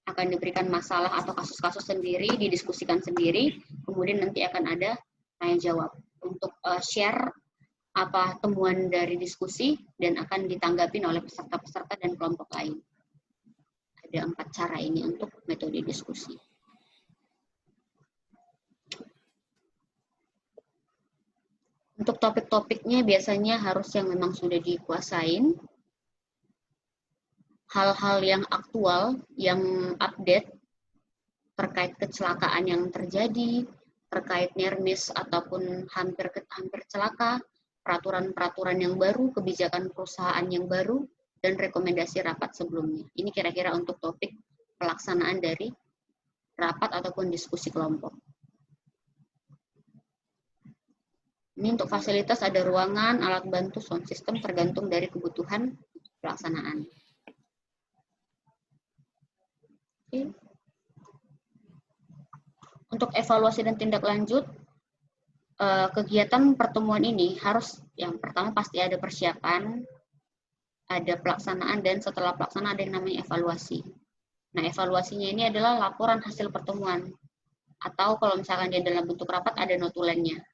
S1: Akan diberikan masalah atau kasus-kasus sendiri, didiskusikan sendiri, kemudian nanti akan ada tanya jawab untuk share apa temuan dari diskusi dan akan ditanggapi oleh peserta-peserta dan kelompok lain. Ada 4 cara ini untuk metode diskusi. Untuk topik-topiknya biasanya harus yang memang sudah dikuasain, hal-hal yang aktual, yang update terkait kecelakaan yang terjadi, terkait near miss ataupun hampir celaka, peraturan-peraturan yang baru, kebijakan perusahaan yang baru, dan rekomendasi rapat sebelumnya. Ini kira-kira untuk topik pelaksanaan dari rapat ataupun diskusi kelompok. Ini untuk fasilitas ada ruangan, alat bantu, sound system tergantung dari kebutuhan pelaksanaan. Untuk evaluasi dan tindak lanjut, kegiatan pertemuan ini harus yang pertama pasti ada persiapan, ada pelaksanaan, dan setelah pelaksanaan ada yang namanya evaluasi. Nah, evaluasinya ini adalah laporan hasil pertemuan. Atau kalau misalkan dia dalam bentuk rapat ada notulennya.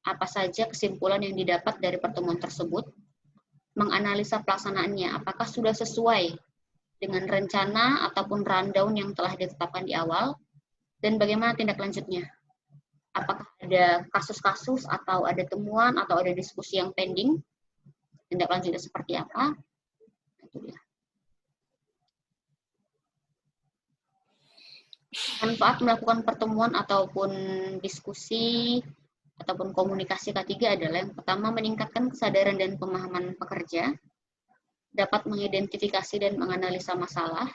S1: Apa saja kesimpulan yang didapat dari pertemuan tersebut, menganalisa pelaksanaannya, apakah sudah sesuai dengan rencana ataupun rundown yang telah ditetapkan di awal, dan bagaimana tindak lanjutnya. Apakah ada kasus-kasus, atau ada temuan, atau ada diskusi yang pending, tindak lanjutnya seperti apa, itu dia. Manfaat melakukan pertemuan ataupun diskusi, ataupun komunikasi K3 adalah yang pertama meningkatkan kesadaran dan pemahaman pekerja, dapat mengidentifikasi dan menganalisa masalah,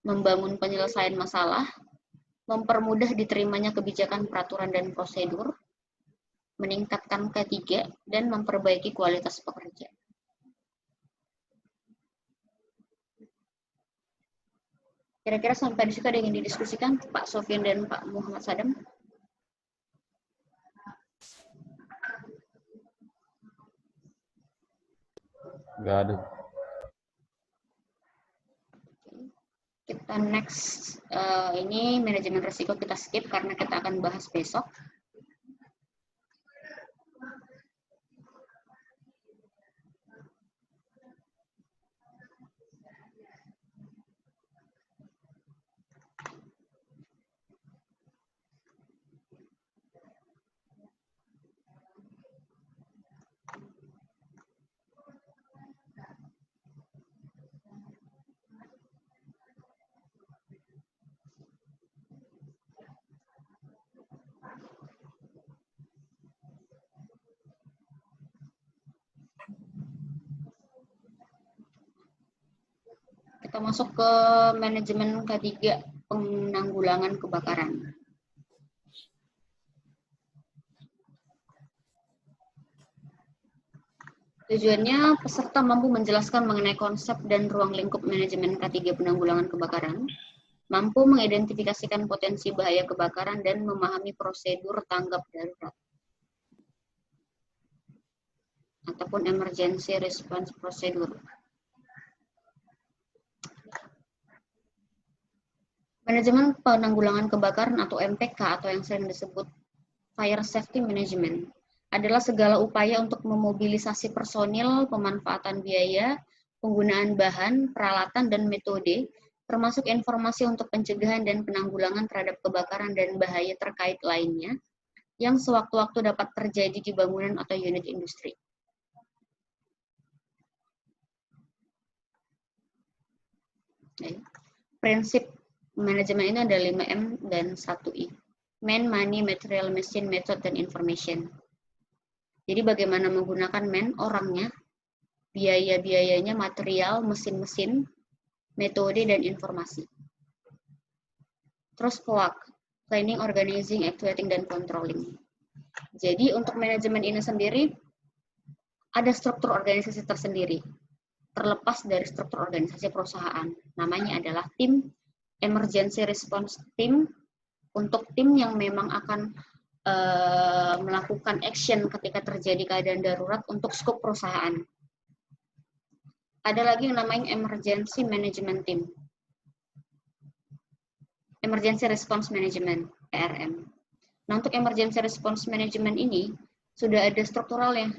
S1: membangun penyelesaian masalah, mempermudah diterimanya kebijakan, peraturan, dan prosedur, meningkatkan K3, dan memperbaiki kualitas pekerja. Kira-kira sampai di situ ada yang ingin didiskusikan, Pak Sofyan dan Pak Muhammad Sadam?
S2: Nggak ada.
S1: Kita next, ini manajemen risiko kita skip karena kita akan bahas besok. Kita masuk ke manajemen K3, penanggulangan kebakaran. Tujuannya, peserta mampu menjelaskan mengenai konsep dan ruang lingkup manajemen K3 penanggulangan kebakaran, mampu mengidentifikasikan potensi bahaya kebakaran, dan memahami prosedur tanggap darurat ataupun emergency response procedure. Manajemen penanggulangan kebakaran atau MPK atau yang sering disebut Fire Safety Management adalah segala upaya untuk memobilisasi personil, pemanfaatan biaya, penggunaan bahan, peralatan, dan metode, termasuk informasi untuk pencegahan dan penanggulangan terhadap kebakaran dan bahaya terkait lainnya, yang sewaktu-waktu dapat terjadi di bangunan atau unit industri. Prinsip manajemen ini ada 5M dan 1I. Man, money, material, machine, method, dan information. Jadi bagaimana menggunakan man, orangnya, biaya-biayanya, material, mesin-mesin, metode, dan informasi. Terus POAK, planning, organizing, actuating, dan controlling. Jadi untuk manajemen ini sendiri, ada struktur organisasi tersendiri, terlepas dari struktur organisasi perusahaan. Namanya adalah tim emergency response team, untuk tim yang memang akan melakukan action ketika terjadi keadaan darurat untuk skop perusahaan. Ada lagi yang namanya emergency management team, emergency response management, ERM. Nah, untuk emergency response management ini sudah ada strukturalnya,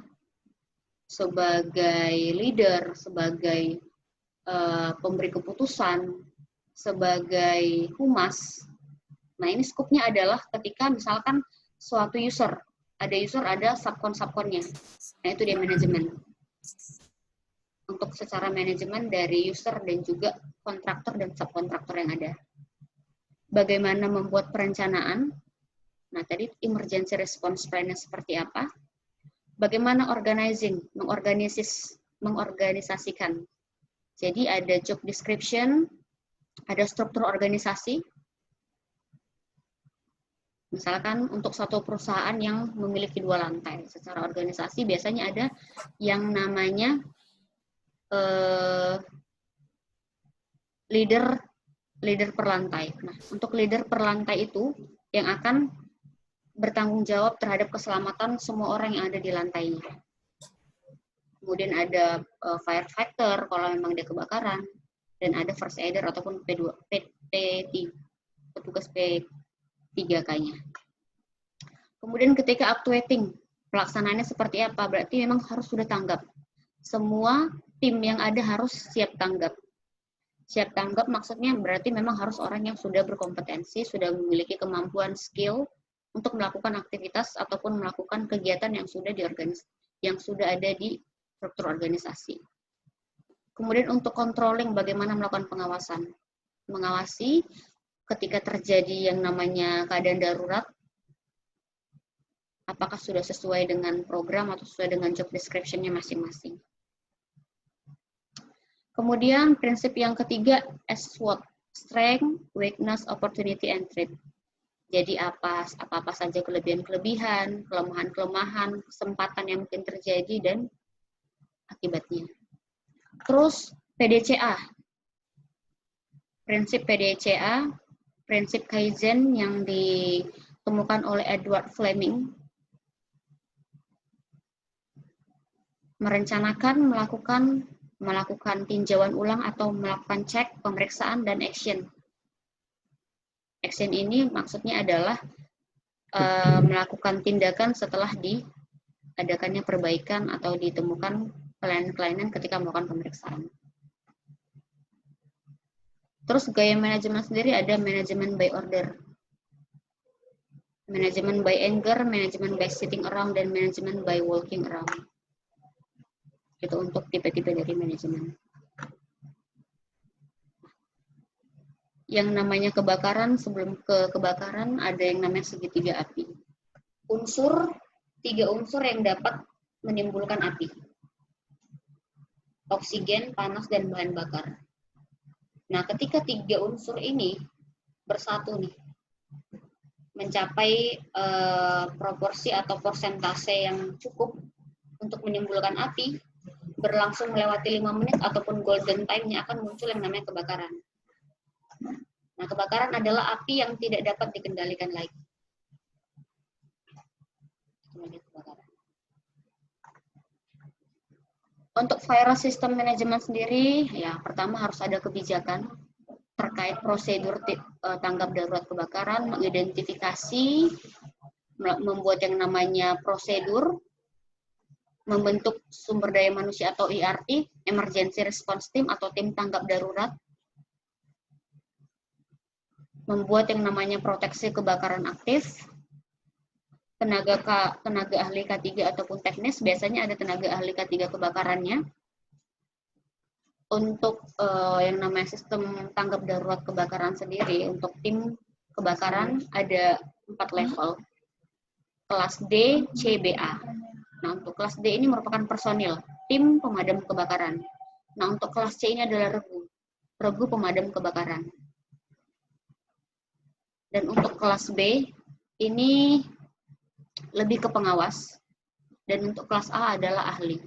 S1: sebagai leader, sebagai pemberi keputusan, sebagai humas. Nah, ini skupnya adalah ketika misalkan suatu user, ada subkon-subkonnya. Nah, itu dia manajemen. Untuk secara manajemen dari user dan juga kontraktor dan subkontraktor yang ada. Bagaimana membuat perencanaan? Nah, tadi emergency response plan-nya seperti apa? Bagaimana organizing, mengorganisasikan. Jadi ada job description, ada struktur organisasi. Misalkan untuk satu perusahaan yang memiliki 2 lantai, secara organisasi biasanya ada yang namanya leader per lantai. Nah, untuk leader per lantai itu yang akan bertanggung jawab terhadap keselamatan semua orang yang ada di lantainya. Kemudian ada firefighter kalau memang dia kebakaran, dan ada first aider ataupun P3, petugas P3K-nya. Kemudian ketika actuating, pelaksanaannya seperti apa? Berarti memang harus sudah tanggap. Semua tim yang ada harus siap tanggap. Siap tanggap maksudnya berarti memang harus orang yang sudah berkompetensi, sudah memiliki kemampuan skill untuk melakukan aktivitas ataupun melakukan kegiatan yang sudah ada di struktur organisasi. Kemudian untuk controlling, bagaimana melakukan pengawasan. Mengawasi ketika terjadi yang namanya keadaan darurat, apakah sudah sesuai dengan program atau sesuai dengan job description-nya masing-masing. Kemudian prinsip yang ketiga, SWOT, strength, weakness, opportunity, and threat. Jadi apa saja kelebihan-kelebihan, kelemahan-kelemahan, kesempatan yang mungkin terjadi dan akibatnya. Terus PDCA. Prinsip PDCA, prinsip Kaizen yang ditemukan oleh Edward Fleming, merencanakan, melakukan tinjauan ulang atau melakukan cek, pemeriksaan, dan action. Action ini maksudnya adalah melakukan tindakan setelah diadakannya perbaikan atau ditemukan kelainan-kelainan ketika melakukan pemeriksaan. Terus gaya manajemen sendiri ada manajemen by order, manajemen by anger, manajemen by sitting around, dan manajemen by walking around. Itu untuk tipe-tipe dari manajemen. Yang namanya kebakaran, sebelum ke kebakaran ada yang namanya segitiga api. Tiga unsur yang dapat menimbulkan api. Oksigen, panas, dan bahan bakar. Nah, ketika tiga unsur ini bersatu nih, mencapai proporsi atau persentase yang cukup untuk menimbulkan api, berlangsung melewati 5 menit ataupun golden time-nya akan muncul yang namanya kebakaran. Nah, kebakaran adalah api yang tidak dapat dikendalikan lagi. Untuk fire system management sendiri, ya pertama harus ada kebijakan terkait prosedur tanggap darurat kebakaran, mengidentifikasi, membuat yang namanya prosedur, membentuk sumber daya manusia atau ERT, Emergency Response Team atau tim tanggap darurat, membuat yang namanya proteksi kebakaran aktif, tenaga ahli K3 ataupun teknis, biasanya ada tenaga ahli K3 kebakarannya. Untuk yang namanya sistem tanggap darurat kebakaran sendiri, untuk tim kebakaran ada 4 level. Kelas D, C, BA. Nah, untuk kelas D ini merupakan personil, tim pemadam kebakaran. Nah, untuk kelas C ini adalah regu pemadam kebakaran. Dan untuk kelas B, ini lebih ke pengawas. Dan untuk kelas A adalah ahli.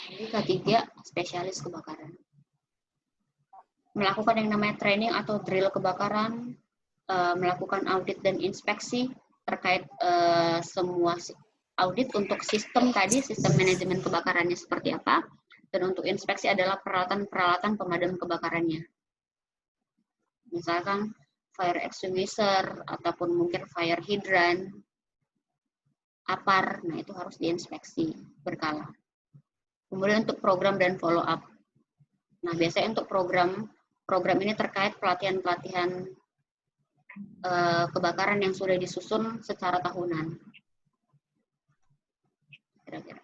S1: Jadi K3, spesialis kebakaran. Melakukan yang namanya training atau drill kebakaran, melakukan audit dan inspeksi terkait semua audit untuk sistem tadi, sistem manajemen kebakarannya seperti apa, dan untuk inspeksi adalah peralatan-peralatan pemadam kebakarannya. Misalkan fire extinguisher, ataupun mungkin fire hydrant, APAR, nah itu harus diinspeksi berkala. Kemudian untuk program dan follow up. Nah, biasanya untuk program ini terkait pelatihan-pelatihan kebakaran yang sudah disusun secara tahunan. Kira-kira.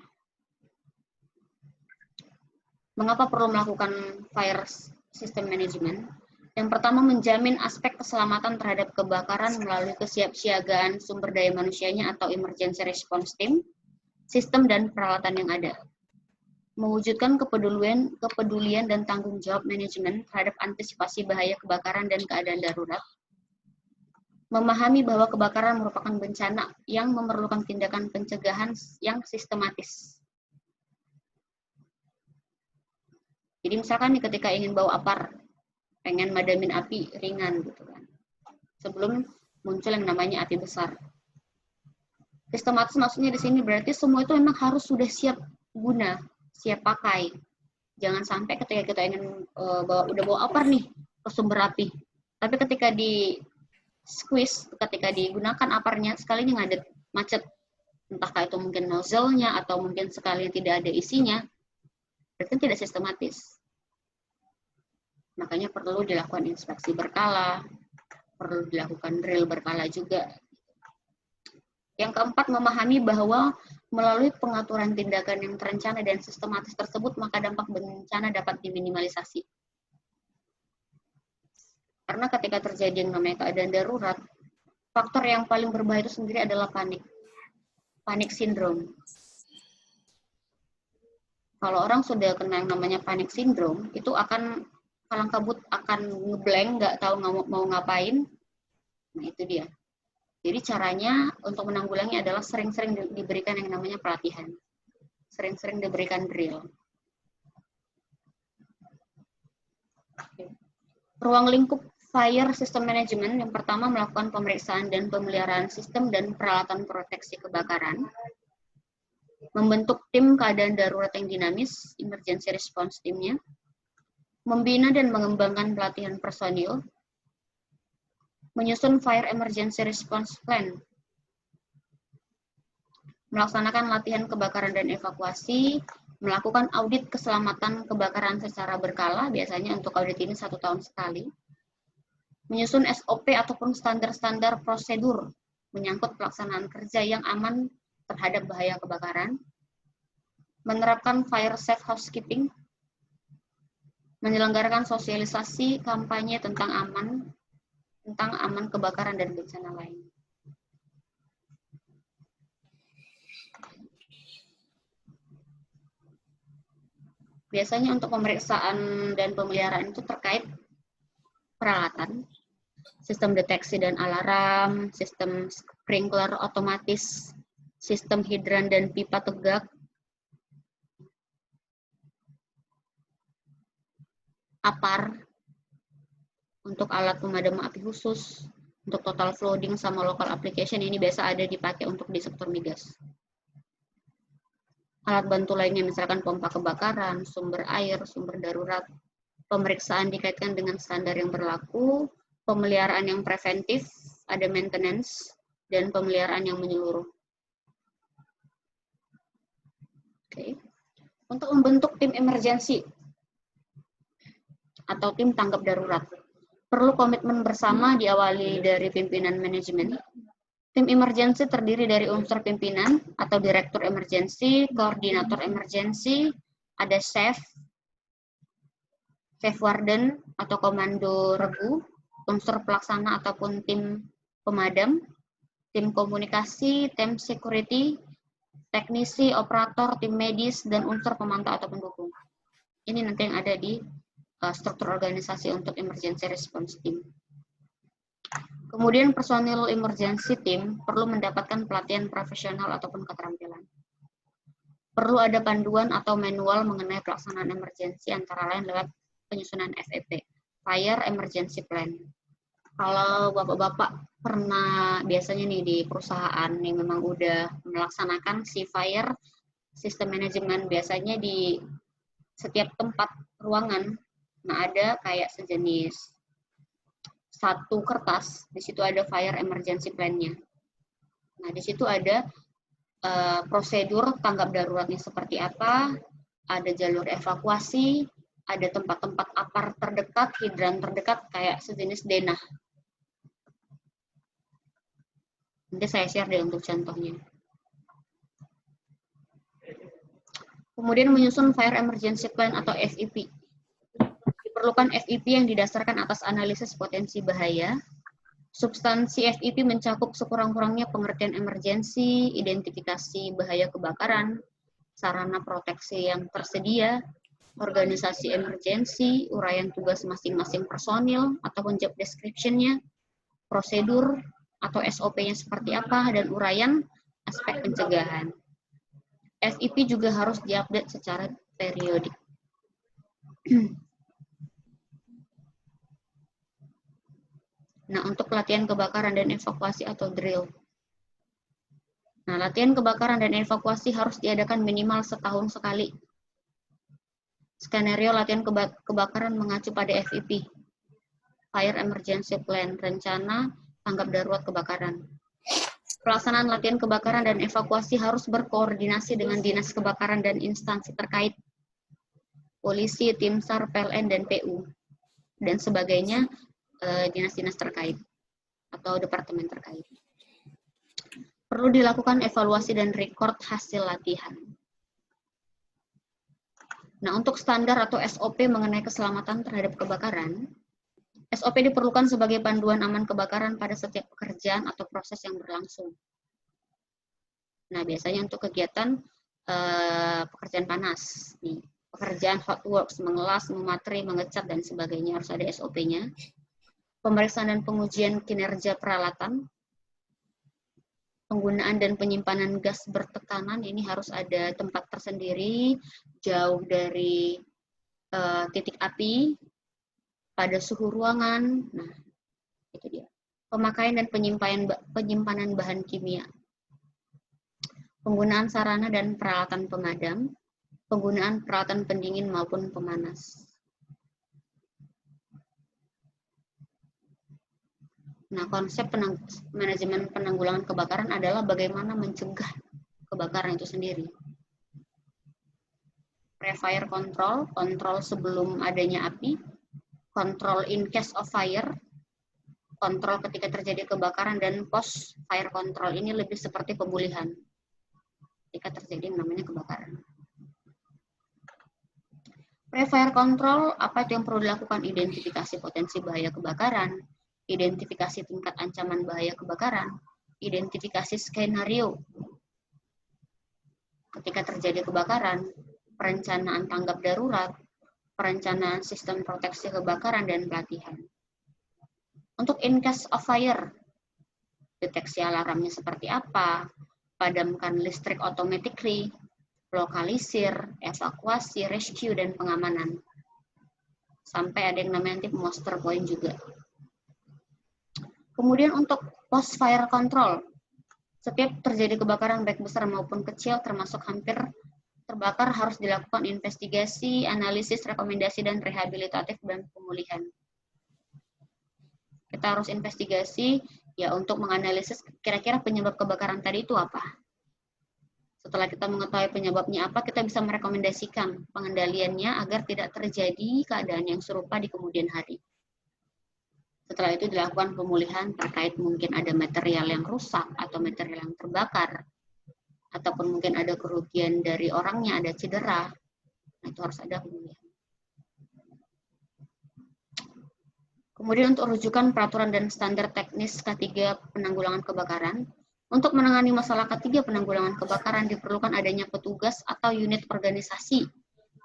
S1: Mengapa perlu melakukan fire system management? Yang pertama, menjamin aspek keselamatan terhadap kebakaran melalui kesiapsiagaan sumber daya manusianya atau emergency response team, sistem dan peralatan yang ada. Mewujudkan kepedulian dan tanggung jawab manajemen terhadap antisipasi bahaya kebakaran dan keadaan darurat. Memahami bahwa kebakaran merupakan bencana yang memerlukan tindakan pencegahan yang sistematis. Jadi misalkan nih ketika ingin bawa APAR, pengen madamin api ringan gitu kan, sebelum muncul yang namanya api besar. Sistematis maksudnya di sini berarti semua itu memang harus sudah siap guna, siap pakai. Jangan sampai ketika kita ingin udah bawa APAR nih ke sumber api, tapi ketika di squeeze, ketika digunakan APAR-nya sekalinya ngadet, macet, entahkah itu mungkin nozzle-nya atau mungkin sekalinya tidak ada isinya, berarti tidak sistematis. Makanya perlu dilakukan inspeksi berkala, perlu dilakukan drill berkala juga. Yang keempat, memahami bahwa melalui pengaturan tindakan yang terencana dan sistematis tersebut, maka dampak bencana dapat diminimalisasi. Karena ketika terjadi yang namanya keadaan darurat, faktor yang paling berbahaya itu sendiri adalah panik. Panik syndrome. Kalau orang sudah kena yang namanya panic syndrome, itu akan kalang kabut, akan ngeblank, nggak tahu mau ngapain. Nah, itu dia. Jadi caranya untuk menanggulangi adalah sering-sering diberikan yang namanya pelatihan. Sering-sering diberikan drill. Ruang lingkup Fire System Management yang pertama melakukan pemeriksaan dan pemeliharaan sistem dan peralatan proteksi kebakaran. Membentuk tim keadaan darurat yang dinamis, emergency response team-nya. Membina dan mengembangkan pelatihan personil. Menyusun Fire Emergency Response Plan. Melaksanakan latihan kebakaran dan evakuasi. Melakukan audit keselamatan kebakaran secara berkala, biasanya untuk audit ini 1 tahun sekali. Menyusun SOP ataupun standar-standar prosedur menyangkut pelaksanaan kerja yang aman terhadap bahaya kebakaran. Menerapkan fire safe housekeeping. Menyelenggarakan sosialisasi kampanye tentang aman kebakaran dan bencana lain. Biasanya untuk pemeriksaan dan pemeliharaan itu terkait peralatan, sistem deteksi dan alarm, sistem sprinkler otomatis, sistem hidran dan pipa tegak, APAR, untuk alat pemadam api khusus, untuk total flooding sama local application ini biasa ada dipakai untuk di sektor migas. Alat bantu lainnya misalkan pompa kebakaran, sumber air, sumber darurat. Pemeriksaan dikaitkan dengan standar yang berlaku, pemeliharaan yang preventif, ada maintenance, dan pemeliharaan yang menyeluruh. Oke. Untuk membentuk tim emergensi atau tim tanggap darurat, perlu komitmen bersama diawali dari pimpinan manajemen. Tim emergency terdiri dari unsur pimpinan atau direktur emergency, koordinator emergency, ada chef warden atau komando regu, unsur pelaksana ataupun tim pemadam, tim komunikasi, tim security, teknisi, operator, tim medis, dan unsur pemantau atau pendukung. Ini nanti yang ada di struktur organisasi untuk emergency response team. Kemudian personil emergency team perlu mendapatkan pelatihan profesional ataupun keterampilan. Perlu ada panduan atau manual mengenai pelaksanaan emergency antara lain lewat penyusunan FEP, Fire Emergency Plan. Kalau bapak-bapak pernah biasanya nih di perusahaan yang memang udah melaksanakan si Fire System Management, biasanya di setiap tempat ruangan, nah ada kayak sejenis satu kertas, di situ ada Fire Emergency Plan-nya. Nah, di situ ada prosedur tanggap daruratnya seperti apa, ada jalur evakuasi, ada tempat-tempat APAR terdekat, hidran terdekat, kayak sejenis denah. Nanti saya share deh untuk contohnya. Kemudian menyusun Fire Emergency Plan atau FEP. Diperlukan FEP yang didasarkan atas analisis potensi bahaya. Substansi FEP mencakup sekurang-kurangnya pengertian emergensi, identifikasi bahaya kebakaran, sarana proteksi yang tersedia, organisasi emergensi, uraian tugas masing-masing personil ataupun job description-nya, prosedur atau SOP-nya seperti apa, dan uraian aspek pencegahan. FEP juga harus diupdate secara periodik. Nah, untuk latihan kebakaran dan evakuasi atau drill. Nah, latihan kebakaran dan evakuasi harus diadakan minimal setahun sekali. Skenario latihan kebakaran mengacu pada FEP, Fire Emergency Plan, rencana tanggap darurat kebakaran. Pelaksanaan latihan kebakaran dan evakuasi harus berkoordinasi dengan dinas kebakaran dan instansi terkait, polisi, tim SAR, PLN, dan PU, dan sebagainya, dinas-dinas terkait atau departemen terkait. Perlu dilakukan evaluasi dan rekod hasil latihan. Nah, untuk standar atau SOP mengenai keselamatan terhadap kebakaran, SOP diperlukan sebagai panduan aman kebakaran pada setiap pekerjaan atau proses yang berlangsung. Nah, biasanya untuk kegiatan pekerjaan panas. Nih, pekerjaan hot works, mengelas, memateri, mengecat, dan sebagainya harus ada SOP-nya. Pemeriksaan dan pengujian kinerja peralatan, penggunaan dan penyimpanan gas bertekanan, ini harus ada tempat tersendiri, jauh dari titik api, pada suhu ruangan. Nah, itu dia. Pemakaian dan penyimpanan bahan kimia. Penggunaan sarana dan peralatan pemadam, penggunaan peralatan pendingin maupun pemanas. Nah, konsep manajemen penanggulangan kebakaran adalah bagaimana mencegah kebakaran itu sendiri. Pre-fire control, kontrol sebelum adanya api, kontrol in case of fire, kontrol ketika terjadi kebakaran, dan post-fire control ini lebih seperti pemulihan ketika terjadi namanya kebakaran. Pre-fire control, apa itu yang perlu dilakukan? Identifikasi potensi bahaya kebakaran, identifikasi tingkat ancaman bahaya kebakaran, identifikasi skenario ketika terjadi kebakaran, perencanaan tanggap darurat, perencanaan sistem proteksi kebakaran, dan pelatihan. Untuk in case of fire, deteksi alarmnya seperti apa, padamkan listrik automatically, lokalisir, evakuasi, rescue, dan pengamanan. Sampai ada yang namanya nanti muster point juga. Kemudian untuk post-fire control, setiap terjadi kebakaran baik besar maupun kecil, termasuk hampir terbakar, harus dilakukan investigasi, analisis, rekomendasi, dan rehabilitatif dan pemulihan. Kita harus investigasi ya untuk menganalisis kira-kira penyebab kebakaran tadi itu apa. Setelah kita mengetahui penyebabnya apa, kita bisa merekomendasikan pengendaliannya agar tidak terjadi keadaan yang serupa di kemudian hari. Setelah itu dilakukan pemulihan terkait mungkin ada material yang rusak atau material yang terbakar, ataupun mungkin ada kerugian dari orangnya, ada cedera. Nah, itu harus ada pemulihan. Kemudian untuk rujukan peraturan dan standar teknis K3 penanggulangan kebakaran, untuk menangani masalah K3 penanggulangan kebakaran diperlukan adanya petugas atau unit organisasi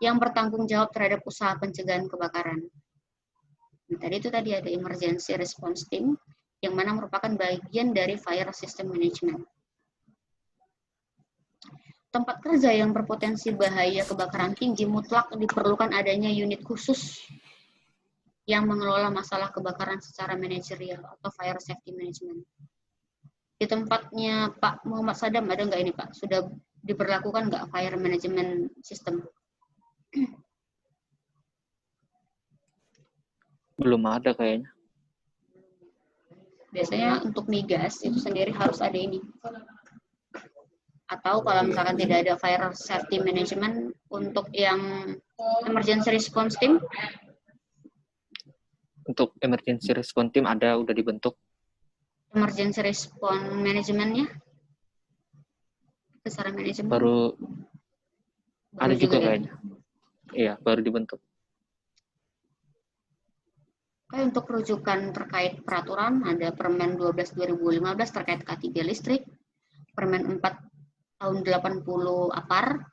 S1: yang bertanggung jawab terhadap usaha pencegahan kebakaran. Tadi ada emergency response team yang mana merupakan bagian dari fire system management. Tempat kerja yang berpotensi bahaya kebakaran tinggi mutlak diperlukan adanya unit khusus yang mengelola masalah kebakaran secara manajerial atau fire safety management. Di tempatnya Pak Muhammad Sadam ada nggak ini Pak? Sudah diberlakukan nggak fire management system?
S3: Belum ada kayaknya.
S1: Biasanya untuk migas itu sendiri harus ada ini. Atau kalau misalkan tidak ada fire safety management untuk yang emergency response team?
S3: Untuk emergency response team ada, udah dibentuk.
S1: Emergency response manajemennya? Besaran manajemen?
S3: Baru ada juga
S1: ya?
S3: kayaknya. Iya, baru dibentuk.
S1: Oke, untuk rujukan terkait peraturan, ada Permen 12/2015 terkait K3 listrik, Permen 4 tahun 80 APAR,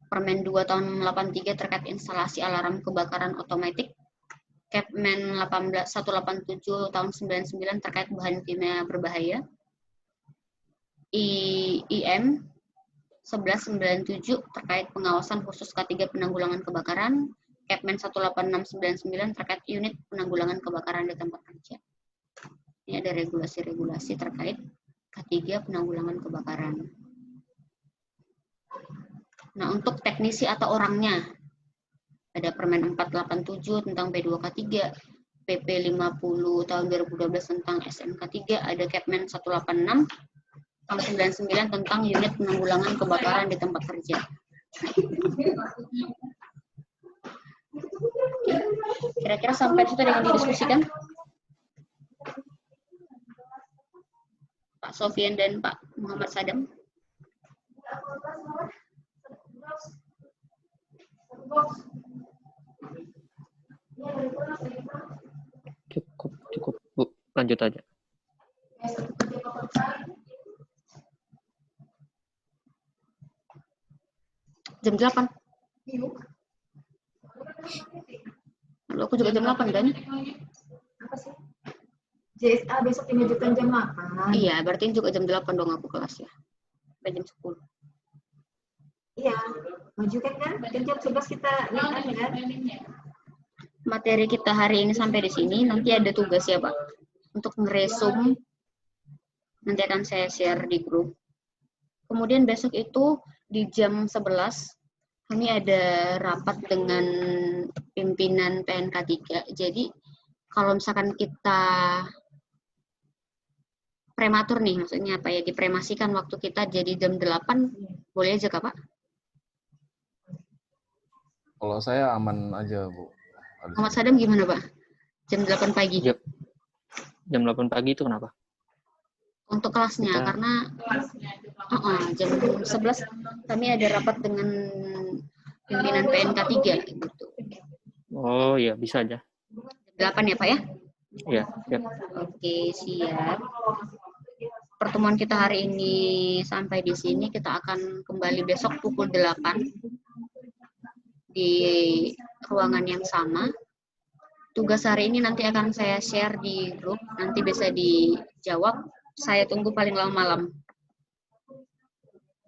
S1: Permen 2 tahun 83 terkait instalasi alarm kebakaran otomatis, Kepmen 187 tahun 99 terkait bahan kimia berbahaya, IM 1197 terkait pengawasan khusus K3 penanggulangan kebakaran, Kepmen 18699 terkait unit penanggulangan kebakaran di tempat kerja. Ini ada regulasi-regulasi terkait K3 penanggulangan kebakaran. Nah, untuk teknisi atau orangnya, ada Permen 487 tentang P2K3, PP 50 tahun 2012 tentang SMK3, ada Kepmen 186 tahun 99 tentang unit penanggulangan kebakaran di tempat kerja. Kira-kira sampai situ ada yang didiskusikan? Pak Sofian dan Pak Muhammad Sadam.
S3: Cukup Bu, lanjut aja.
S1: Jam 8.
S4: Yuk.
S1: Lalu aku juga jam 8 kan?
S4: Apa sih? JSA besok dimajukan jam 8.
S1: Iya, berarti juga jam 8 dong aku kelas ya. Sampai jam 10.
S4: Iya, majukan kan? Kan jam 11 kita lihat kan?
S1: Materi kita hari ini sampai di sini. Nanti ada tugas ya, Pak. Untuk ngeresum. Nanti akan saya share di grup. Kemudian besok itu di jam 11, kami ada rapat dengan pimpinan PNK 3. Jadi, kalau misalkan kita prematur nih, maksudnya apa ya, dipremasikan waktu kita jadi jam 8, boleh aja Kak, Pak?
S2: Kalau saya aman aja, Bu.
S1: Muhammad Sadam gimana, Pak? Jam 8 pagi?
S3: Jam 8 pagi itu kenapa?
S1: Untuk kelasnya, karena jam 11 kami ada rapat dengan pimpinan PNK 3. Gitu.
S3: Oh iya, bisa aja.
S1: Jam 8 ya, Pak ya?
S3: Iya, siap.
S1: Oke, siap. Pertemuan kita hari ini sampai di sini. Kita akan kembali besok pukul 8 di ruangan yang sama. Tugas hari ini nanti akan saya share di grup. Nanti bisa dijawab. Saya tunggu paling lama malam.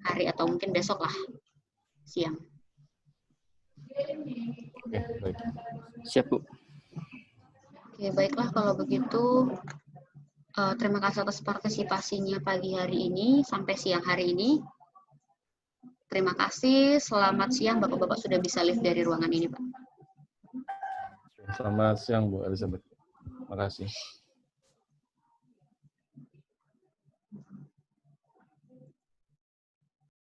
S1: Hari atau mungkin besok lah. Siang.
S2: Oke, baik.
S3: Siap, Bu.
S1: Oke, baiklah kalau begitu. Terima kasih atas partisipasinya pagi hari ini sampai siang hari ini. Terima kasih. Selamat siang Bapak-Bapak sudah bisa live dari ruangan ini, Pak.
S2: Selamat siang, Bu Elizabeth. Terima kasih.